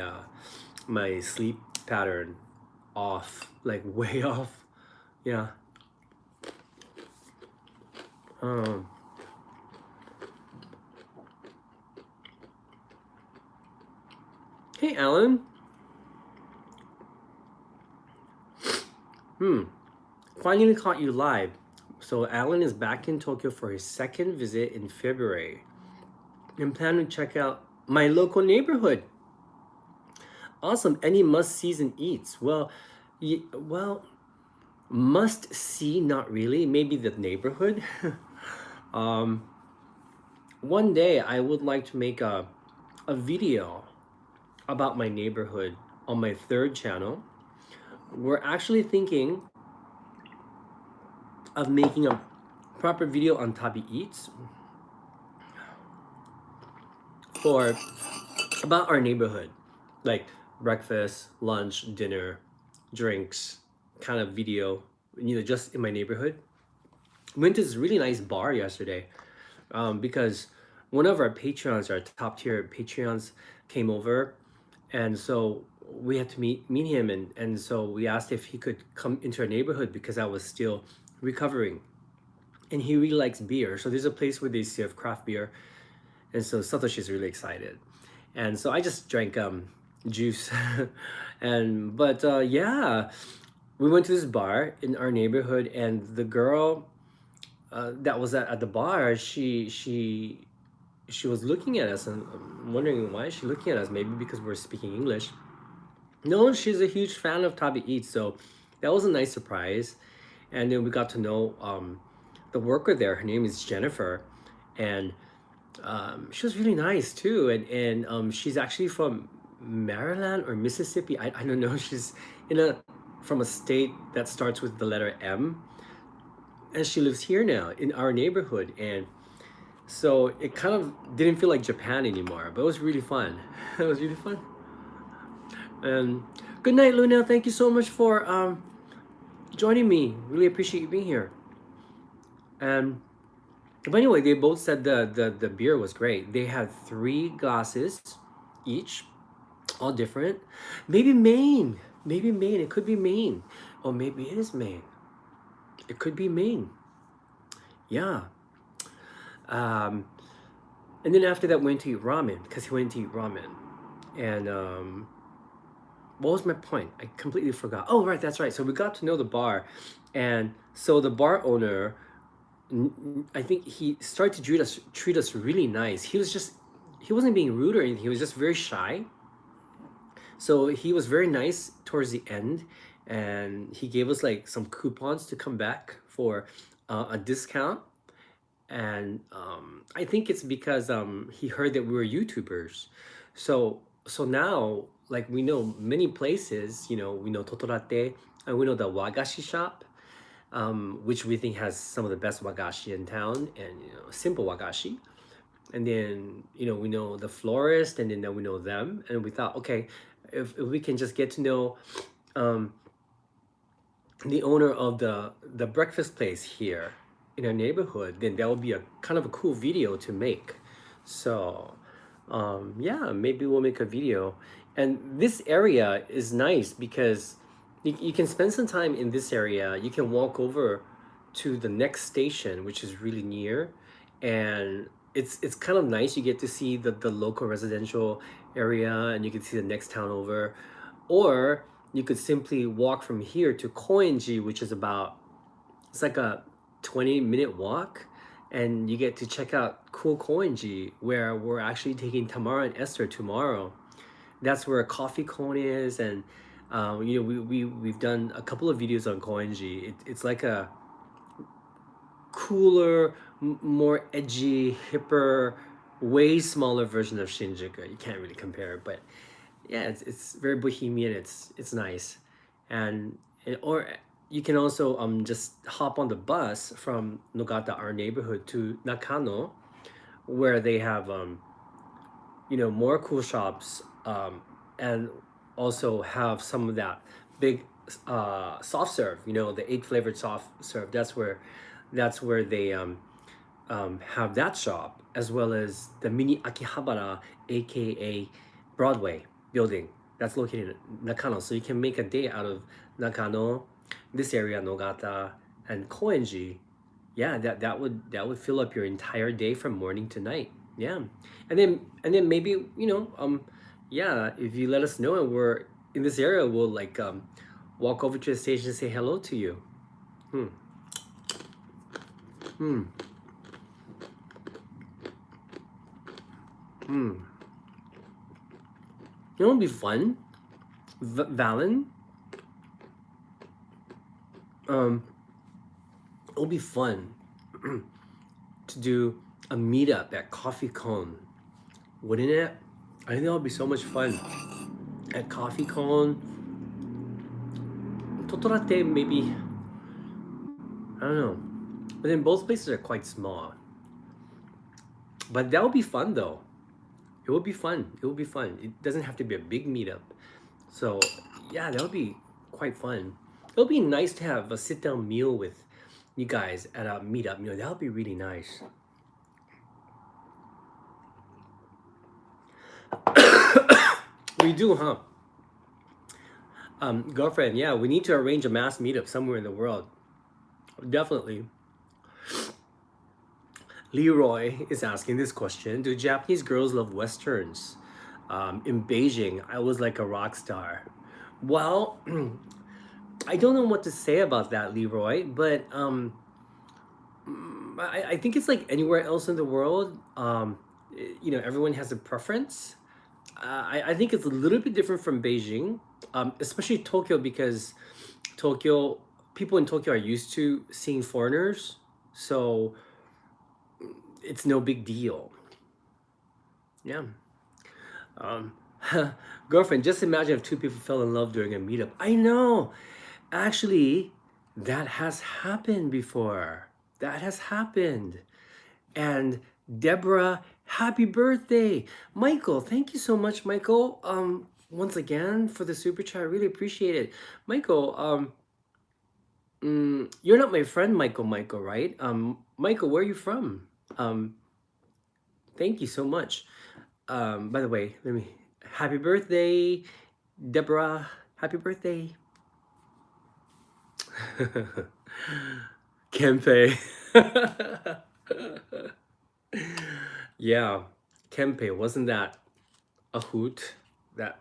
A: my sleep pattern off, like way off. Yeah. Um. Hey, Alan. Hmm. Finally caught you live. So Alan is back in Tokyo for his second visit in February. I'm planning to check out my local neighborhood. Awesome. Any must sees and eats? Well, must see, not really. Maybe the neighborhood. um, One day I would like to make a video about my neighborhood on my third channel. We're actually thinking of making a proper video on Tabi Eats for about our neighborhood, like breakfast, lunch, dinner, drinks, kind of video, just in my neighborhood. Went to this really nice bar yesterday, because one of our Patreons, our top tier Patreons, came over, and so we had to meet him, and so we asked if he could come into our neighborhood because I was still recovering, and he really likes beer. So there's a place where they serve craft beer, and so Satoshi's really excited, and so I just drank juice, and but yeah, we went to this bar in our neighborhood, and the girl that was at the bar, she was looking at us, and I'm wondering why is she looking at us? Maybe because we're speaking English. No, she's a huge fan of Tabi Eats, so that was a nice surprise. And then we got to know the worker there. Her name is Jennifer, and she was really nice too. And she's actually from Maryland or Mississippi. I don't know. She's in a from a state that starts with the letter M, and she lives here now in our neighborhood. And so it kind of didn't feel like Japan anymore, but it was really fun. It was really fun. And good night, Luna. Thank you so much for joining me. Really appreciate you being here. And but anyway, they both said the beer was great. They had 3 glasses each, all different. Maybe Maine. Maybe Maine. It could be Maine. Or maybe it is Maine. It could be Maine. Yeah. Um, and then after that, we went to eat ramen because he went to eat ramen. And what was my point? I completely forgot. Oh, right, that's right. So we got to know the bar, and so the bar owner, I think he started to treat us really nice. He wasn't being rude or anything. He was just very shy. So he was very nice towards the end, and he gave us like some coupons to come back for a discount. and I think it's because he heard that we were YouTubers. So now, like, we know many places. We know Totorate, and we know the wagashi shop, which we think has some of the best wagashi in town, and simple wagashi. And then we know the florist, and then we know them, and we thought, okay, if we can just get to know um, the owner of the breakfast place here in our neighborhood, then that would be a kind of a cool video to make. So yeah, maybe we'll make a video. And this area is nice because you can spend some time in this area. You can walk over to the next station, which is really near, and it's kind of nice. You get to see the local residential area, and you can see the next town over. Or you could simply walk from here to Koenji, which is about, it's like a 20-minute walk, and you get to check out cool Koenji, where we're actually taking Tamara and Esther tomorrow. That's where Coffee Cone is, and we've done a couple of videos on Koenji. It's like a cooler, more edgy, hipper, way smaller version of Shinjuku. You can't really compare, but yeah, it's very bohemian. It's nice, and or you can also just hop on the bus from Nogata, our neighborhood, to Nakano, where they have more cool shops, and also have some of that big soft serve. The 8 flavored soft serve. That's where they have that shop, as well as the mini Akihabara, aka Broadway building, that's located in Nakano. So you can make a day out of Nakano, this area, Nogata, and Koenji. Yeah, that would fill up your entire day from morning to night. Yeah, and then maybe yeah, if you let us know and we're in this area, we'll like walk over to the station and say hello to you. Hmm. Hmm. Hmm. It would be fun, Valen. Um, it would be fun to do a meetup at Coffee Cone, wouldn't it? I think that would be so much fun. At Coffee Cone, Totorate, maybe, I don't know. But then both places are quite small. But that would be fun though. It would be fun. It would be fun. It doesn't have to be a big meetup. So yeah, that would be quite fun. It would be nice to have a sit-down meal with you guys at a meetup. That would be really nice. We do, huh? Girlfriend, yeah, we need to arrange a mass meetup somewhere in the world. Definitely. Leroy is asking this question: do Japanese girls love westerns? In Beijing, I was like a rock star. Well, I don't know what to say about that, Leroy, but I think it's like anywhere else in the world. Everyone has a preference. I think it's a little bit different from Beijing, especially Tokyo, because Tokyo people in Tokyo are used to seeing foreigners, so it's no big deal. Yeah. Um, Girlfriend, just imagine if two people fell in love during a meetup. I know. Actually, that has happened before. That has happened. And Deborah, happy birthday. Michael, thank you so much, Michael. Once again for the super chat. I really appreciate it. Michael, you're not my friend, Michael, right? Michael, where are you from? Thank you so much. By the way, happy birthday, Deborah. Happy birthday. Kempe. Yeah, Kempe, wasn't that a hoot? That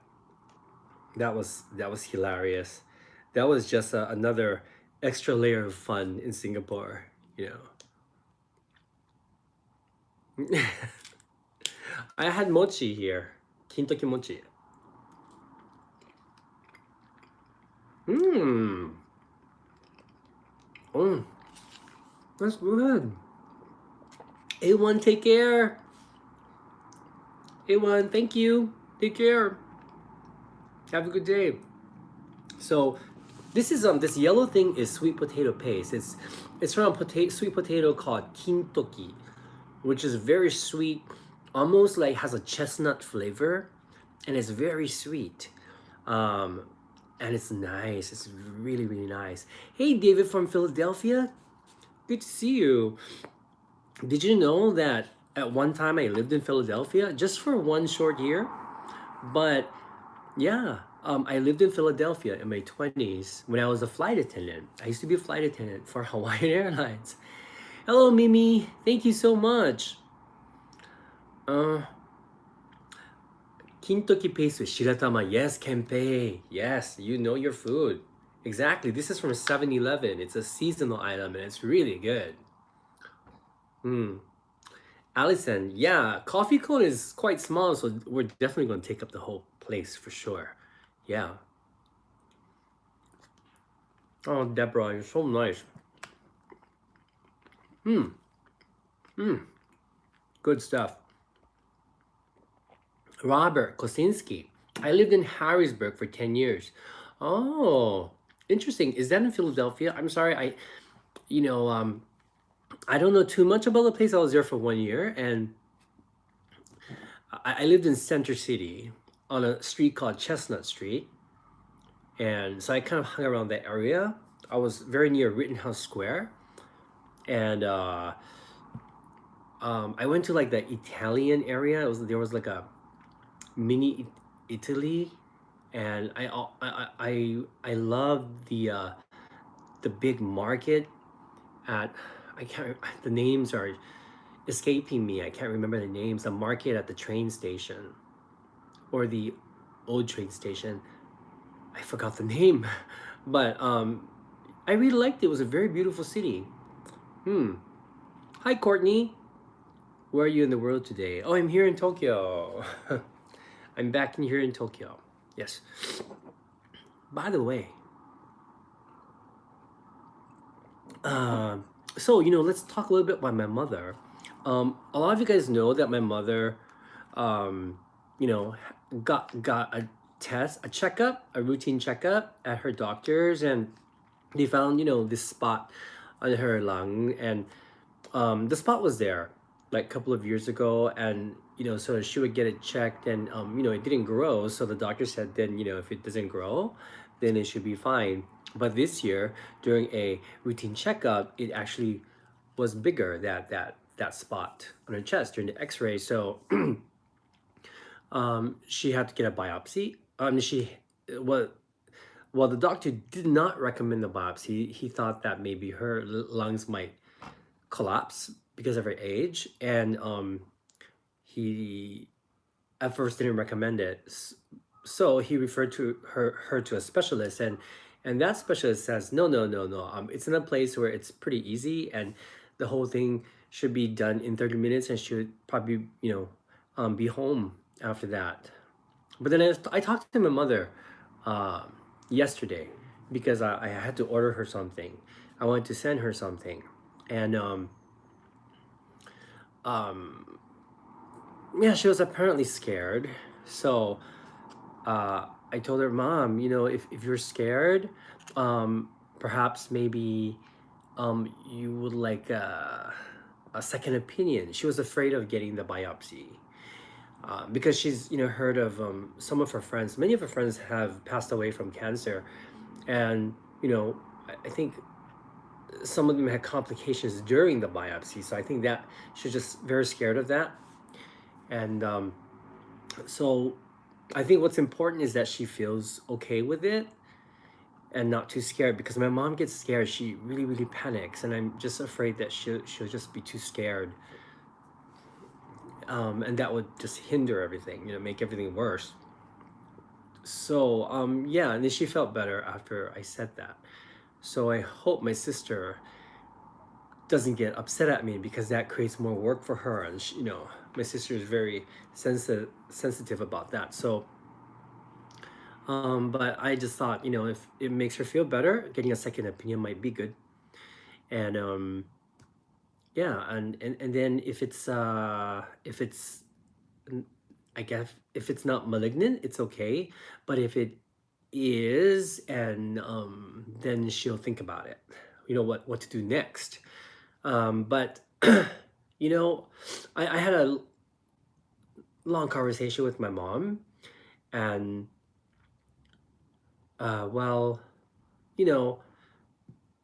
A: was hilarious. That was just another extra layer of fun in Singapore, you know. I had mochi here. Kintoki mochi. Mmm. Mm, that's good. A1, take care. A1, thank you. Take care. Have a good day. So this is this yellow thing is sweet potato paste. It's from a sweet potato called kintoki, which is very sweet, almost like has a chestnut flavor, and it's very sweet. Um, and it's nice. It's really, really nice. Hey, David from Philadelphia. Good to see you. Did you know that at one time I lived in Philadelphia just for one short year? But yeah, I lived in Philadelphia in my 20s when I was a flight attendant. I used to be a flight attendant for Hawaiian Airlines. Hello, Mimi. Thank you so much. Uh, Kintoki paste with shiratama. Yes, Kempei. Yes, you know your food. Exactly. This is from 7-Eleven. It's a seasonal item and it's really good. Allison, yeah, coffee cone is quite small, so we're definitely going to take up the whole place for sure. Yeah. Oh, Deborah, you're so nice. Good stuff. Robert Kosinski. I lived in Harrisburg for 10 years. Oh, interesting. Is that in Philadelphia? I'm sorry, you know, I don't know too much about the place. I was there for 1 year, and I lived in Center City on a street called Chestnut Street. And so I kind of hung around that area. I was very near Rittenhouse Square. And I went to like the Italian area. There was like a mini Italy, and I love the big market at I can't the names are escaping me. I can't remember the names. The market at the train station or the old train station. I forgot the name, but I really liked it. It was a very beautiful city. Hi, Courtney. Where are you in the world today? Oh, I'm here in Tokyo. I'm back in here in Tokyo. Yes. By the way, so let's talk a little bit about my mother. A lot of you guys know that my mother, um, you know, got a test, a checkup, a routine checkup at her doctor's, and they found this spot on her lung, and the spot was there like a couple of years ago, and so she would get it checked, and it didn't grow, so the doctor said then if it doesn't grow, then it should be fine. But this year during a routine checkup, it actually was bigger, that spot on her chest during the x-ray. So she had to get a biopsy. She well, the doctor did not recommend the biopsy. He thought that maybe her lungs might collapse because of her age, and he at first didn't recommend it. So he referred to her to a specialist, and that specialist says no, no, no, no. It's in a place where it's pretty easy, and the whole thing should be done in 30 minutes, and should probably be home after that. But then I talked to my mother yesterday because I had to order her something. I wanted to send her something, and yeah, she was apparently scared. So I told her, Mom, if you're scared, perhaps maybe you would like a second opinion. She was afraid of getting the biopsy. Because she's heard of some of her friends. Many of her friends have passed away from cancer, and I think some of them had complications during the biopsy. So I think that she's just very scared of that, and so I think what's important is that she feels okay with it and not too scared, because my mom gets scared. She really, really panics, and I'm just afraid that she'll just be too scared, and that would just hinder everything, make everything worse. So yeah, and then she felt better after I said that. So I hope my sister doesn't get upset at me, because that creates more work for her, and my sister is very sensitive about that. So but I just thought, if it makes her feel better, getting a second opinion might be good. And yeah, and then if it's I guess if it's not malignant, it's okay. But if it is, and then she'll think about it. You know what to do next. But you know, I had a long conversation with my mom, and well, you know,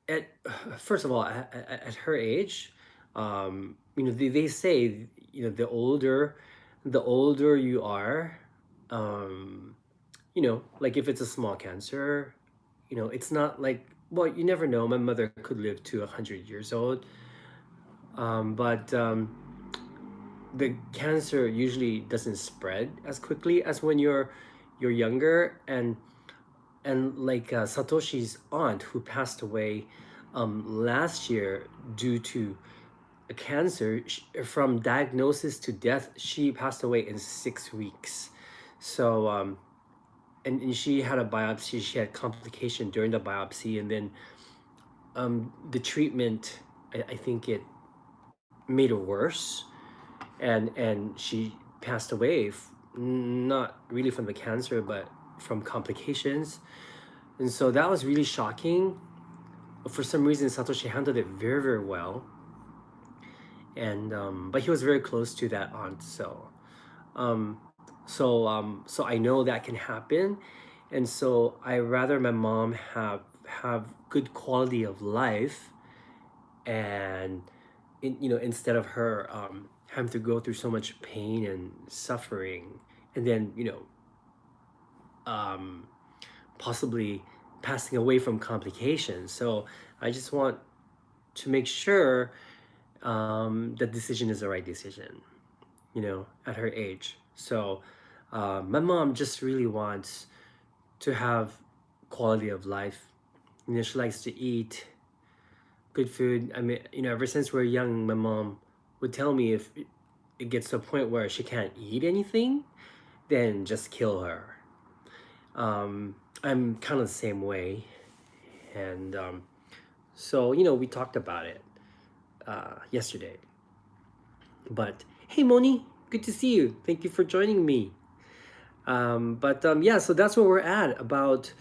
A: at first of all, at her age, you know, they say, you know, the older you are, um, you know, like if it's a small cancer, you know, it's not like, well, you never know. My mother could live to 100 years old, but the cancer usually doesn't spread as quickly as when you're younger. And like Satoshi's aunt who passed away last year due to a cancer, from diagnosis to death, she passed away in 6 weeks. So and she had a biopsy. She had complication during the biopsy, and then the treatment, I think it made it worse, and she passed away, not really from the cancer, but from complications. And so that was really shocking. For some reason, Satoshi handled it very, very well, and but he was very close to that aunt. Um, so I know that can happen, and so I rather my mom have good quality of life, and you know, instead of her having to go through so much pain and suffering, and then you know, um, possibly passing away from complications. So I just want to make sure the decision is the right decision, you know, at her age. So my mom just really wants to have quality of life. You know, she likes to eat good food. I mean, you know, ever since we are young, my mom would tell me if it gets to a point where she can't eat anything, then just kill her. I'm kind of the same way. And so, you know, we talked about it yesterday. But hey, Moni, good to see you. Thank you for joining me. Yeah, so that's where we're at about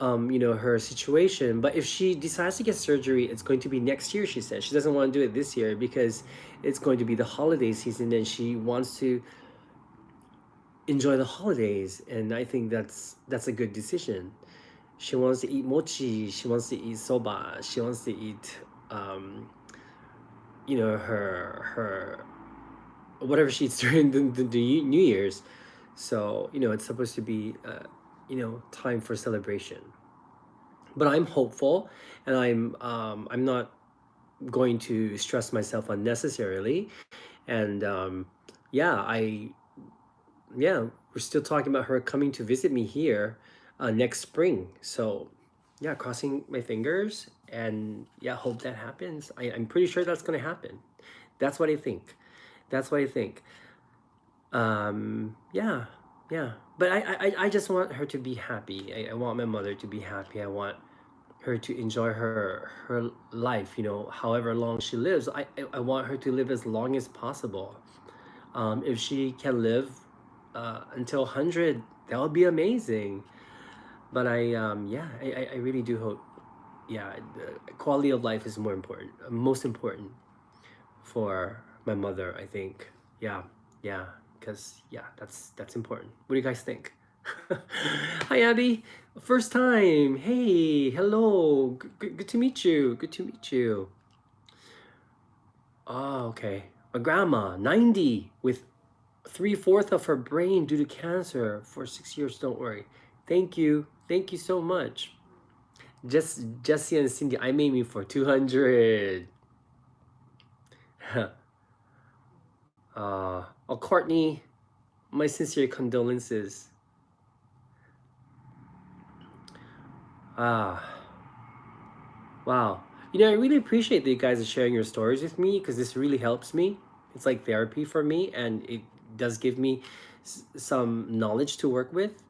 A: you know, her situation. But if she decides to get surgery, it's going to be next year. She says she doesn't want to do it this year because it's going to be the holiday season, and she wants to enjoy the holidays. And I think that's a good decision. She wants to eat mochi. She wants to eat soba. She wants to eat, you know, her whatever she eats during the New Year's. So you know, it's supposed to be you know, time for celebration. But I'm hopeful, and I'm not going to stress myself unnecessarily. And yeah, yeah, we're still talking about her coming to visit me here next spring. So yeah, crossing my fingers, and yeah, hope that happens. I'm pretty sure that's going to happen. That's what I think. That's what I think. Yeah, yeah. But I just want her to be happy. I want my mother to be happy. I want her to enjoy her life. You know, however long she lives. I want her to live as long as possible. If she can live until 100, that would be amazing. But yeah, I really do hope. Yeah, the quality of life is more important, most important for my mother, I think. Yeah, yeah, because yeah, that's important. What do you guys think? Hi, Abby. First time. Hey, hello. Good to meet you. Good to meet you. Oh, okay. My grandma, 90, with 3/4 of her brain due to cancer for 6 years. Don't worry. Thank you. Thank you so much. Just Jesse and Cindy, I'm aiming for 200. Oh, Courtney, my sincere condolences. Ah, wow. You know, I really appreciate that you guys are sharing your stories with me because this really helps me. It's like therapy for me, and it does give me some knowledge to work with.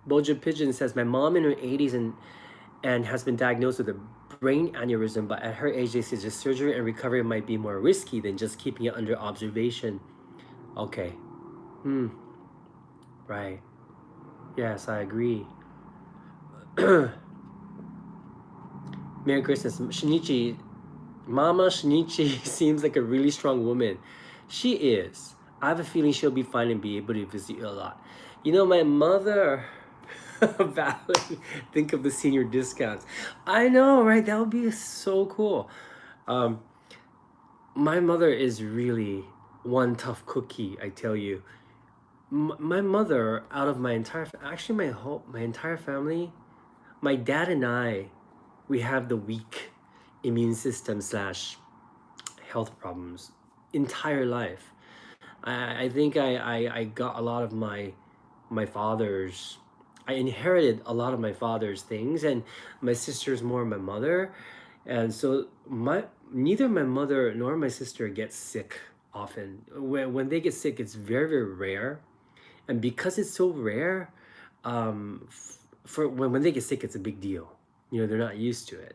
A: Boja Pigeon says, my mom in her 80s and has been diagnosed with a brain aneurysm, but at her age, they suggest surgery and recovery might be more risky than just keeping it under observation. Okay. Right. Yes, I agree. Merry Christmas. Shinichi, Mama Shinichi seems like a really strong woman. She is. I have a feeling she'll be fine and be able to visit you a lot. You know, my mother, Valerie, think of the senior discounts. I know, right? That would be so cool. Um, my mother is really one tough cookie, I tell you. My mother, out of my entire, actually my entire family, my dad and I, we have the weak immune system slash health problems entire life. I think I got a lot of my father's, I inherited a lot of my father's things, and my sister's more my mother. And so my neither my mother nor my sister gets sick often. When they get sick, it's very, very rare. And because it's so rare, for when they get sick, it's a big deal. You know, they're not used to it.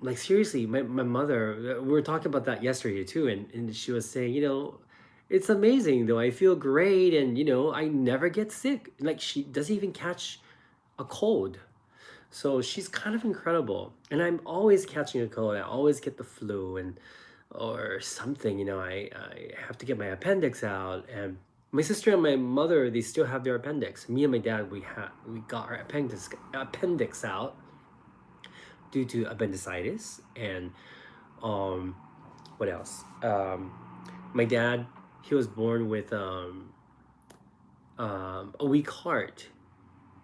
A: Like seriously, my mother, we were talking about that yesterday too, and she was saying, you know, it's amazing though. I feel great, and you know, I never get sick. Like she doesn't even catch a cold. So she's kind of incredible. And I'm always catching a cold. I always get the flu and or something, you know, I have to get my appendix out. And my sister and my mother, they still have their appendix. Me and my dad, we got our appendix out due to appendicitis. And what else? My dad, he was born with a weak heart,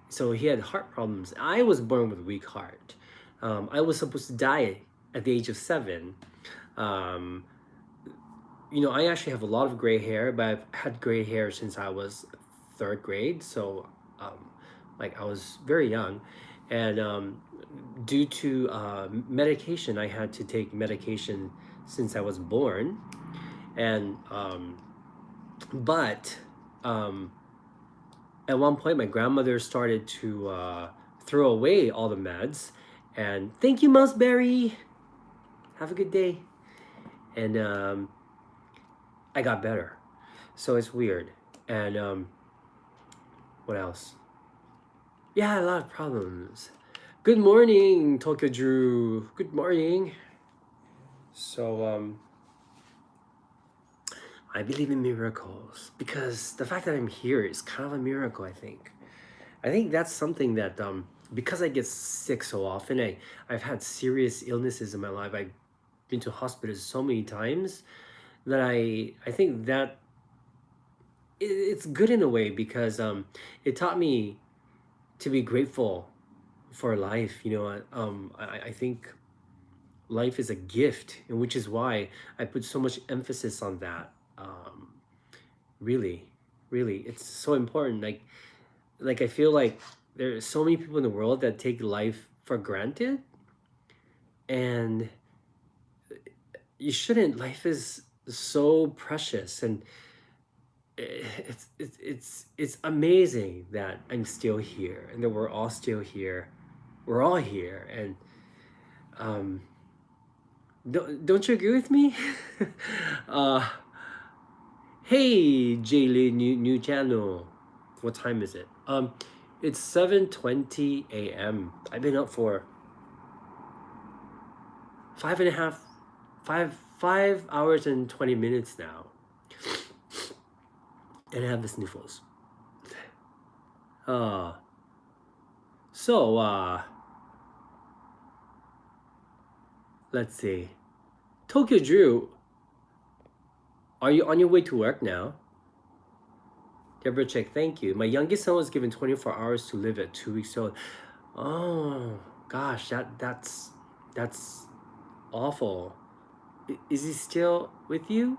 A: so he had heart problems. I was born with a weak heart. I was supposed to die at the age of 7. Um, you know, I actually have a lot of gray hair, but I've had gray hair since I was 3rd grade. So, like I was very young, and due to medication, I had to take medication since I was born, and but at one point, my grandmother started to throw away all the meds, and thank you, Mousberry. Have a good day. And I got better. So it's weird. And what else? Yeah, a lot of problems. Good morning, Tokyo Drew. Good morning. So I believe in miracles because the fact that I'm here is kind of a miracle. I think that's something that because I get sick so often, I've had serious illnesses in my life. I've been to hospitals so many times that I think that it's good in a way because it taught me to be grateful for life. You know, I think life is a gift, and which is why I put so much emphasis on that. Really, really, it's so important. Like I feel like there are so many people in the world that take life for granted, and you shouldn't. Life is so precious, and it's amazing that I'm still here and that we're all still here. We're all here, and um, don't you agree with me? uh, hey, Jaylee, new channel. What time is it? It's 7:20 a.m. I've been up for 5 hours and 20 minutes now, and I have the sniffles. So let's see. Tokyo Drew, are you on your way to work now? Deborah Check, thank you. My youngest son was given 24 hours to live at 2 weeks old. Oh gosh, that's awful. Is he still with you?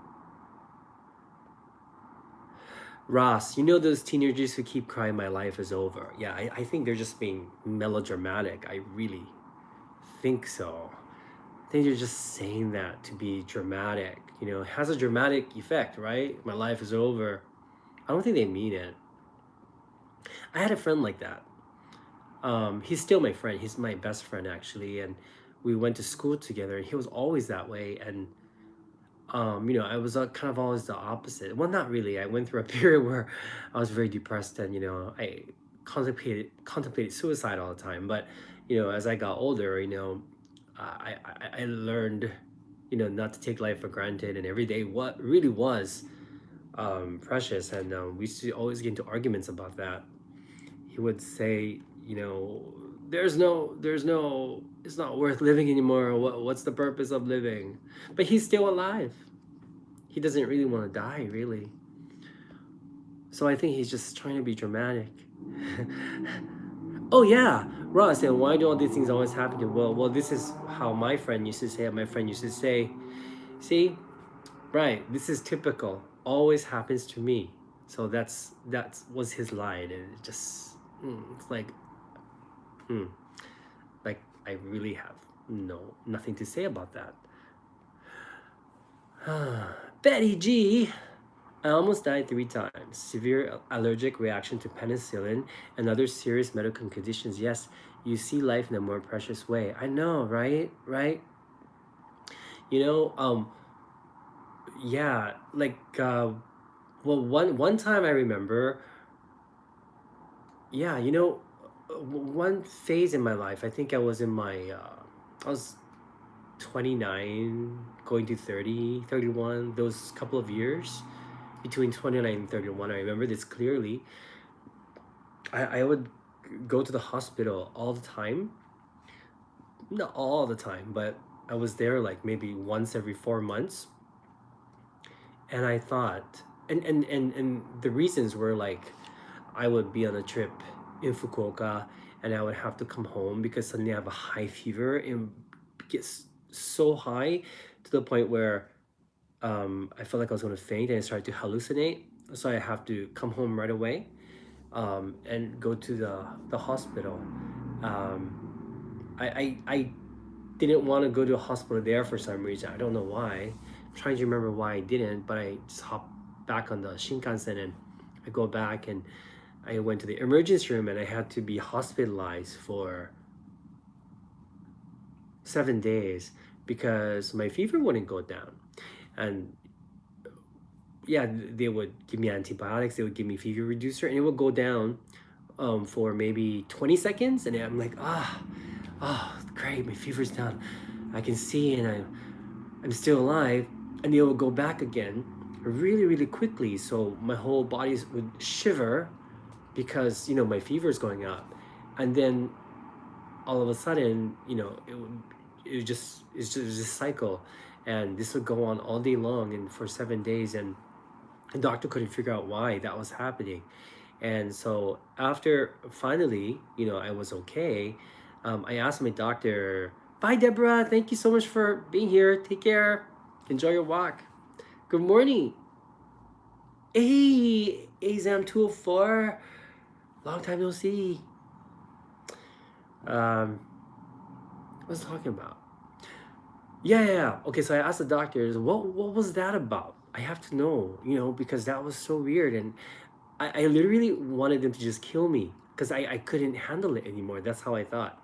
A: Ross, you know those teenagers who keep crying my life is over. Yeah, I think they're just being melodramatic. I really think so. I think they're just saying that to be dramatic. You know, it has a dramatic effect, right? My life is over. I don't think they mean it. I had a friend like that. He's still my friend. He's my best friend actually, and we went to school together. And he was always that way, and I was kind of always the opposite. Well, not really. I went through a period where I was very depressed, and I contemplated suicide all the time. But as I got older, I learned, not to take life for granted, and every day what really was precious. And we used to always get into arguments about that. He would say, there's no, it's not worth living anymore. What's the purpose of living? But he's still alive. He doesn't really want to die, really. So I think he's just trying to be dramatic. Oh yeah, Ross, and why do all these things always happen to? Well, this is how my friend used to say it. My friend used to say, "See, right, this is typical. Always happens to me." So that was his line, and it just it's like I really have nothing to say about that. Betty G. I almost died 3 times. Severe allergic reaction to penicillin and other serious medical conditions. Yes, you see life in a more precious way. I know, right? Right? You know, yeah, like well, one time I remember, yeah, one phase in my life, I think I was in my I was 29 going to 30, 31. Those couple of years between 29 and 31, I remember this clearly. I would go to the hospital all the time. Not all the time, but I was there like maybe once every 4 months. And I thought, and the reasons were like, I would be on a trip in Fukuoka, and I would have to come home because suddenly I have a high fever and it gets so high to the point where I felt like I was going to faint, and I started to hallucinate. So I have to come home right away and go to the hospital. I didn't want to go to a hospital there for some reason. I don't know why. I'm trying to remember why I didn't, but I just hopped back on the Shinkansen, and I go back, and I went to the emergency room, and I had to be hospitalized for 7 days because my fever wouldn't go down. And yeah, they would give me antibiotics, they would give me fever reducer, and it would go down for maybe 20 seconds, and I'm like, great, my fever's down. I can see, and I'm still alive, and it would go back again really, really quickly. So my whole body would shiver because my fever is going up, and then all of a sudden, it's just this cycle, and this would go on all day long and for 7 days, and the doctor couldn't figure out why that was happening. And so after finally, I was okay, I asked my doctor, "Bye, Deborah. Thank you so much for being here. Take care. Enjoy your walk. Good morning. Hey, Exam 204. Long time no see." What was I talking about? Yeah. Okay, so I asked the doctors, what was that about? I have to know, because that was so weird. And I literally wanted them to just kill me because I couldn't handle it anymore. That's how I thought.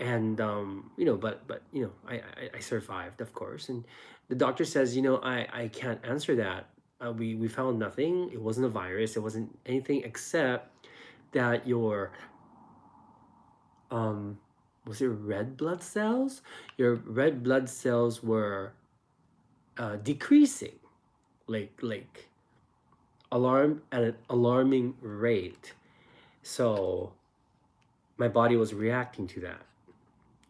A: And, um, but I survived, of course. And the doctor says, I can't answer that. We found nothing. It wasn't a virus. It wasn't anything except that your was it red blood cells? Your red blood cells were decreasing, like at an alarming rate. So my body was reacting to that.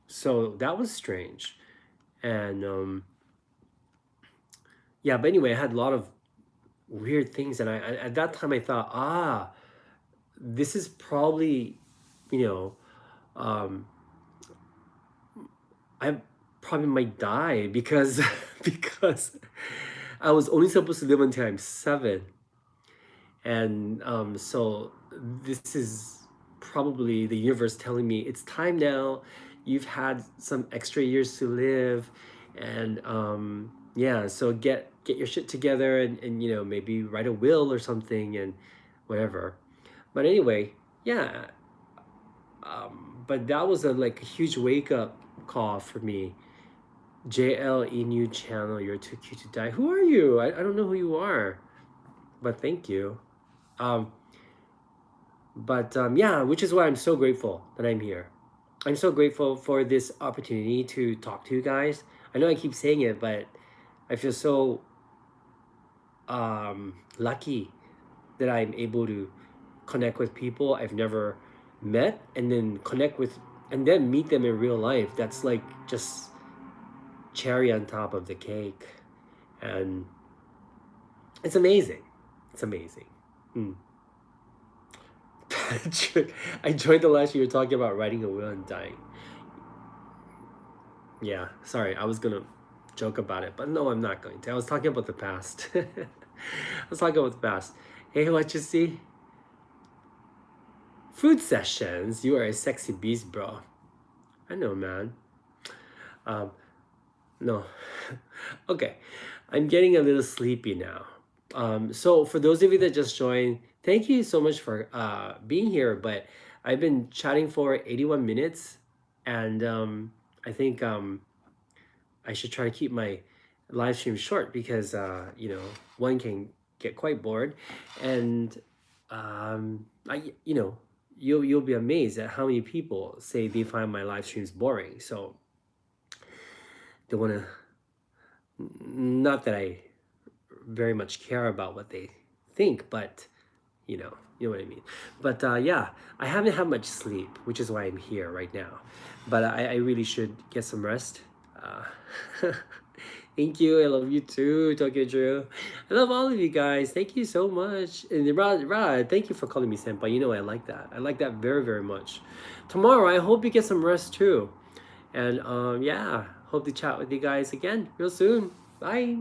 A: So that was strange, and yeah. But anyway, I had a lot of weird things, and I at that time I thought, this is probably, you know, um, I probably might die because because I was only supposed to live until I'm 7, and so this is probably the universe telling me it's time now. You've had some extra years to live, and yeah, so get your shit together, and maybe write a will or something, and whatever. But anyway, yeah. But that was like a huge wake up call for me. JLE new channel, you're too cute to die. Who are you? I don't know who you are, but thank you. Um, yeah, which is why I'm so grateful that I'm here. I'm so grateful for this opportunity to talk to you guys. I know I keep saying it, but I feel so lucky that I'm able to connect with people I've never met, and then connect with, and then meet them in real life. That's like just cherry on top of the cake. And it's amazing. It's amazing. Mm. Patrick, I joined the last year talking about writing a will and dying. Yeah, sorry, I was gonna joke about it, but no, I'm not going to. I was talking about the past. I was talking about the past. Hey, what you see? Food sessions. You are a sexy beast, bro. I know, man. Um, no. Okay, I'm getting a little sleepy now. So for those of you that just joined, thank you so much for being here. But I've been chatting for 81 minutes, and I think I should try to keep my live stream short because one can get quite bored, and you'll be amazed at how many people say they find my live streams boring. So they want to, not that I very much care about what they think, but you know what I mean. But yeah, I haven't had much sleep, which is why I'm here right now. But I really should get some rest. Thank you. I love you too, Tokyo Drew. I love all of you guys. Thank you so much. And Rod, thank you for calling me senpai. You know I like that. I like that very, very much. Tomorrow, I hope you get some rest too. And yeah, hope to chat with you guys again real soon. Bye.